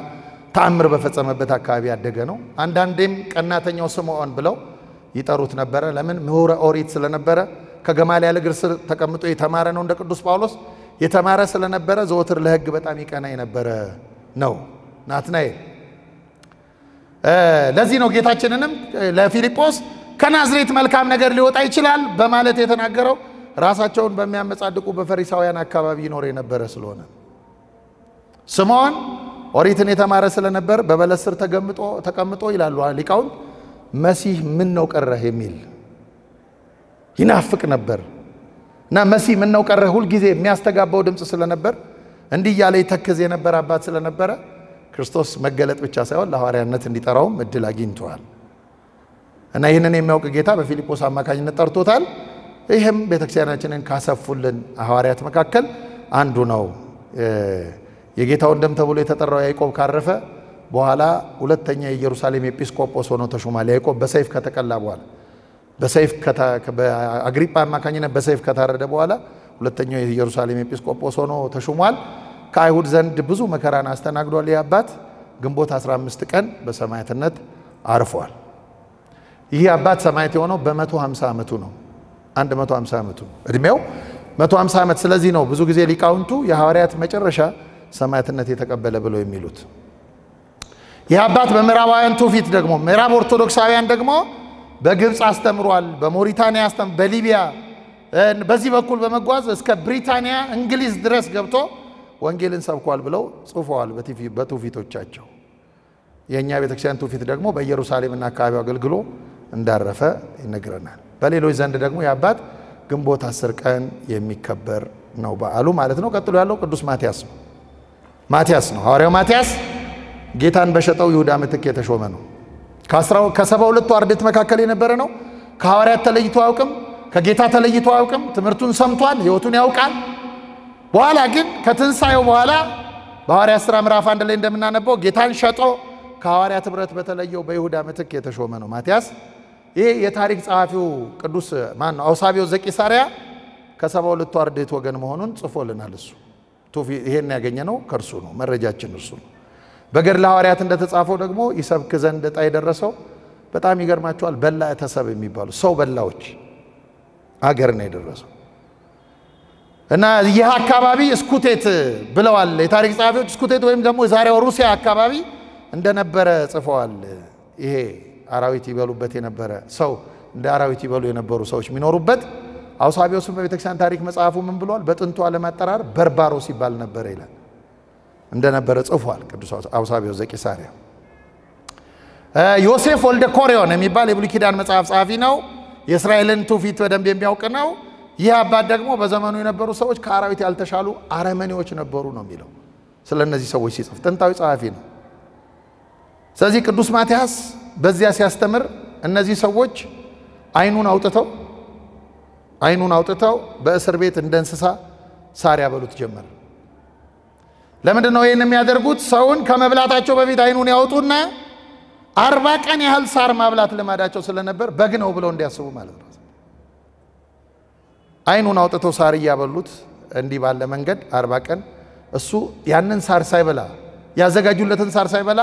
ተአምር በፈጸመበት አካባቢ ያደገ ነው። አንዳንዴም ቀናተኛው ስምዖን ብለው ይጠሩት ነበረ። ለምን? ምሁረ ኦሪት ስለነበረ ከገማልያል እግር ስር ተቀምጦ የተማረ ነው። እንደ ቅዱስ ጳውሎስ የተማረ ስለነበረ ዘወትር ለሕግ በጣም ይቀና የነበረ ነው ናትናኤል። ለዚህ ነው ጌታችንንም ለፊልጶስ ከናዝሬት መልካም ነገር ሊወጣ ይችላል በማለት የተናገረው ራሳቸውን በሚያመጻድቁ በፈሪሳውያን አካባቢ ይኖር የነበረ ስለሆነ። ስምዖን ኦሪትን የተማረ ስለነበር በበለስ ስር ተቀምጦ ይላሉ ሊቃውንት መሲህ ምን ነው ቀረህ የሚል ይናፍቅ ነበር እና መሲህ ምን ነው ቀረህ ሁል ጊዜ የሚያስተጋባው ድምጽ ስለነበር እንዲህ ያለ ይተክዝ የነበረ አባት ስለነበረ ክርስቶስ መገለጥ ብቻ ሳይሆን ለሐዋርያነት እንዲጠራውም እድል አግኝቷል እና ይህንን የሚያውቅ ጌታ በፊልጶስ አማካኝነት ጠርቶታል። ይህም ቤተክርስቲያናችንን ካሰፉልን ሐዋርያት መካከል አንዱ ነው። የጌታ ወንድም ተብሎ የተጠራው ያዕቆብ ካረፈ በኋላ ሁለተኛ የኢየሩሳሌም ኤጲስቆጶስ ሆኖ ተሾሟል። ያዕቆብ በሰይፍ ከተቀላ በኋላ በአግሪጳ አማካኝነት በሰይፍ ከታረደ በኋላ ሁለተኛው የኢየሩሳሌም ኤጲስቆጶስ ሆኖ ተሾሟል። ከአይሁድ ዘንድ ብዙ መከራን አስተናግዷል። ይህ አባት ግንቦት 15 ቀን በሰማዕትነት አርፏል። ይህ አባት ሰማዕት የሆነው በ150 ዓመቱ ነው። 150 ዓመቱ እድሜው 150 ዓመት። ስለዚህ ነው ብዙ ጊዜ ሊቃውንቱ የሐዋርያት መጨረሻ ሰማዕትነት የተቀበለ ብለው የሚሉት። ይህ አባት በምዕራባውያን ትውፊት ደግሞ ምዕራብ ኦርቶዶክሳውያን ደግሞ በግብፅ አስተምሯል፣ በሞሪታንያ በሊቢያ በዚህ በኩል በመጓዝ እስከ ብሪታንያ እንግሊዝ ድረስ ገብቶ ወንጌልን ሰብኳል ብለው ጽፈዋል በትውፊቶቻቸው። የኛ ቤተክርስቲያን ትውፊት ደግሞ በኢየሩሳሌምና አካባቢው አገልግሎ እንዳረፈ ይነግረናል። በሌሎች ዘንድ ደግሞ የአባት ግንቦት 10 ቀን የሚከበር ነው በዓሉ ማለት ነው። ቀጥሎ ያለው ቅዱስ ማቲያስ ነው። ማቲያስ ነው ሐዋርያው ማቲያስ ጌታን በሸጠው ይሁዳ ምትክ የተሾመ ነው። ከ12ቱ አርድእት መካከል የነበረ ነው። ከሐዋርያት ተለይቶ አያውቅም፣ ከጌታ ተለይቶ አያውቅም። ትምህርቱን ሰምቷል፣ ሕይወቱን ያውቃል። በኋላ ግን ከትንሳኤው በኋላ በሐዋርያት ሥራ ምዕራፍ 1 ላይ እንደምናነበው ጌታን ሸጦ ከሐዋርያት ኅብረት በተለየው በይሁዳ ምትክ የተሾመ ነው ማቲያስ። ይሄ የታሪክ ጸሐፊው ቅዱስ ማን ነው? አውሳቢዮስ ዘቂሳርያ ከ72ቱ አርድእት ወገን መሆኑን ጽፎልናል። እሱ ይሄን ያገኘነው ከእርሱ ነው። መረጃችን እርሱ ነው። በገድለ ሐዋርያት እንደተጻፈው ደግሞ ይሰብክ ዘንድ ዕጣ የደረሰው በጣም ይገርማቸዋል። በላዕተ ሰብእ የሚባሉ ሰው በላዎች አገር ነው የደረሰው እና ይህ አካባቢ ስኩቴት ብለዋል የታሪክ ጸሐፊዎች። ስኩቴት ወይም ደግሞ ዛሬው ሩሲያ አካባቢ እንደነበረ ጽፈዋል። ይሄ አራዊት ይበሉበት የነበረ ሰው እንደ አራዊት ይበሉ የነበሩ ሰዎች የሚኖሩበት። አውሳቢዮስም በቤተክርስቲያን ታሪክ መጽሐፉ ምን ብሏል? በጥንቱ ዓለም አጠራር በርባሮስ ይባል ነበር ይላል። እንደነበረ ጽፏል ቅዱስ አውሳቢዮስ ዘቂሳርያ። ዮሴፍ ወልደ ኮሪዮን የሚባል የብሉይ ኪዳን መጽሐፍ ጸሐፊ ነው። የእስራኤልን ትውፊት በደንብ የሚያውቅ ነው። ይህ አባት ደግሞ በዘመኑ የነበሩ ሰዎች ከአራዊት ያልተሻሉ አረመኔዎች ነበሩ ነው የሚለው ስለ እነዚህ ሰዎች ሲጽፍ። ጥንታዊ ጸሐፊ ነው። ስለዚህ ቅዱስ ማቲያስ በዚያ ሲያስተምር እነዚህ ሰዎች አይኑን አውጥተው በእስር ቤት እንደ እንስሳ ሳር ያበሉት ጀመር። ለምንድን ነው ይህን የሚያደርጉት? ሰውን ከመብላታቸው በፊት አይኑን ያወጡና 40 ቀን ያህል ሳር ማብላት ልማዳቸው ስለነበር በግ ነው ብለው እንዲያስቡ ማለት ነው። አይኑን አውጥተው ሳር እያበሉት እንዲህ ባለ መንገድ 40 ቀን እሱ ያንን ሳር ሳይበላ ያዘጋጁለትን ሳር ሳይበላ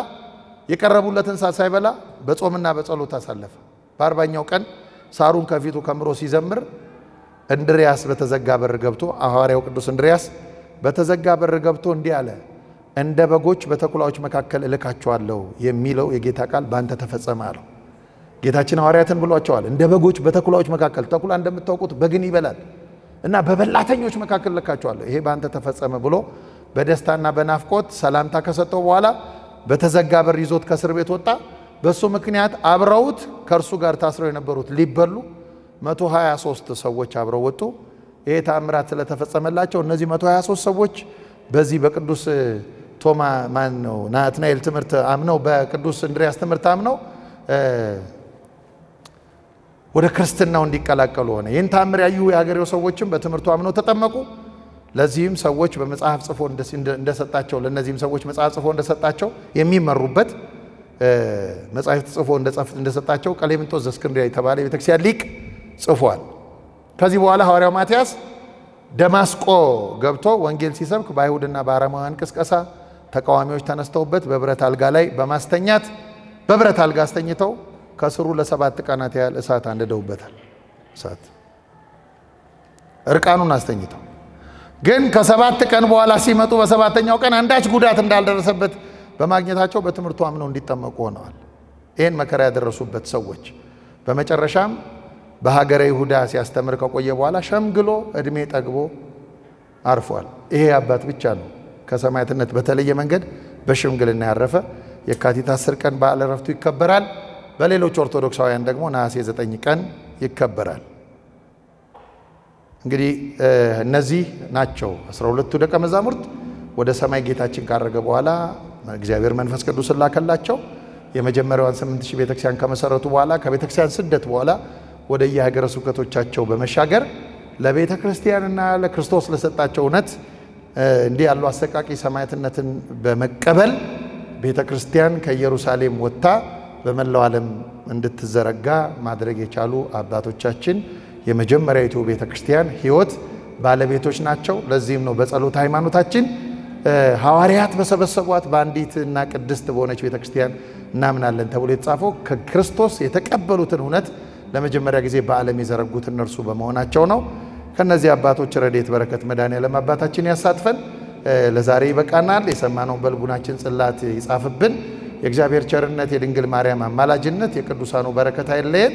የቀረቡለትን ሳር ሳይበላ በጾምና በጸሎት አሳለፈ። በ40ኛው ቀን ሳሩን ከፊቱ ከምሮ ሲዘምር እንድሪያስ በተዘጋ በር ገብቶ ሐዋርያው ቅዱስ እንድሪያስ በተዘጋ በር ገብቶ እንዲህ አለ፣ እንደ በጎች በተኩላዎች መካከል እልካቸዋለሁ የሚለው የጌታ ቃል ባንተ ተፈጸመ አለው። ጌታችን ሐዋርያትን ብሏቸዋል። እንደ በጎች በተኩላዎች መካከል፣ ተኩላ እንደምታውቁት በግን ይበላል እና በበላተኞች መካከል እልካቸዋለሁ፣ ይሄ ባንተ ተፈጸመ ብሎ በደስታና በናፍቆት ሰላምታ ከሰጠው በኋላ በተዘጋ በር ይዞት ከእስር ቤት ወጣ። በሱ ምክንያት አብረውት ከእርሱ ጋር ታስረው የነበሩት ሊበሉ 123 ሰዎች አብረው ወጡ። ይሄ ተአምራት ስለተፈጸመላቸው እነዚህ 123 ሰዎች በዚህ በቅዱስ ቶማ ማን ነው ናትናኤል ትምህርት አምነው በቅዱስ እንድሪያስ ትምህርት አምነው ወደ ክርስትናው እንዲቀላቀሉ ሆነ። ይህን ተአምር ያዩ የሀገሬው ሰዎችም በትምህርቱ አምነው ተጠመቁ። ለዚህም ሰዎች በመጽሐፍ ጽፎ እንደሰጣቸው ለነዚህም ሰዎች መጽሐፍ ጽፎ እንደሰጣቸው የሚመሩበት መጽሐፍ ጽፎ እንደሰጣቸው ቀሌምንጦስ ዘእስክንድርያ የተባለ የቤተክርስቲያን ሊቅ ጽፏል። ከዚህ በኋላ ሐዋርያው ማቲያስ ደማስቆ ገብቶ ወንጌል ሲሰብክ በአይሁድና በአረማውያን ቅስቀሳ ተቃዋሚዎች ተነስተውበት በብረት አልጋ ላይ በማስተኛት በብረት አልጋ አስተኝተው ከስሩ ለ7 ቀናት ያህል እሳት አንድደውበታል። እሳት እርቃኑን አስተኝተው ግን ከ7 ቀን በኋላ ሲመጡ በ7ኛው ቀን አንዳች ጉዳት እንዳልደረሰበት በማግኘታቸው በትምህርቱ አምነው እንዲጠመቁ ሆነዋል። ይህን መከራ ያደረሱበት ሰዎች በመጨረሻም በሀገረ ይሁዳ ሲያስተምር ከቆየ በኋላ ሸምግሎ እድሜ ጠግቦ አርፏል። ይሄ አባት ብቻ ነው ከሰማዕትነት በተለየ መንገድ በሽምግልና ያረፈ። የካቲት 10 ቀን በዓለ ዕረፍቱ ይከበራል። በሌሎች ኦርቶዶክሳውያን ደግሞ ነሐሴ 9 ቀን ይከበራል። እንግዲህ እነዚህ ናቸው 12ቱ ደቀ መዛሙርት። ወደ ሰማይ ጌታችን ካረገ በኋላ እግዚአብሔር መንፈስ ቅዱስ ላከላቸው። የመጀመሪያዋን 8000 ቤተክርስቲያን ከመሰረቱ በኋላ ከቤተክርስቲያን ስደት በኋላ ወደ የሀገረ ስብከቶቻቸው በመሻገር ለቤተ ክርስቲያንና ለክርስቶስ ለሰጣቸው እውነት እንዲህ ያሉ አሰቃቂ ሰማዕትነትን በመቀበል ቤተ ክርስቲያን ከኢየሩሳሌም ወጥታ በመላው ዓለም እንድትዘረጋ ማድረግ የቻሉ አባቶቻችን የመጀመሪያዊቱ ቤተ ክርስቲያን ሕይወት ባለቤቶች ናቸው። ለዚህም ነው በጸሎት ሃይማኖታችን ሐዋርያት በሰበሰቧት በአንዲትና ቅድስት በሆነች ቤተክርስቲያን እናምናለን ተብሎ የተጻፈው ከክርስቶስ የተቀበሉትን እውነት ለመጀመሪያ ጊዜ በዓለም የዘረጉት እነርሱ በመሆናቸው ነው። ከነዚህ አባቶች ረድኤት በረከት መድኃኔዓለም አባታችን ያሳትፈን። ለዛሬ ይበቃናል። የሰማነውን በልቡናችን ጽላት ይጻፍብን። የእግዚአብሔር ቸርነት፣ የድንግል ማርያም አማላጅነት፣ የቅዱሳኑ በረከት አይለየን።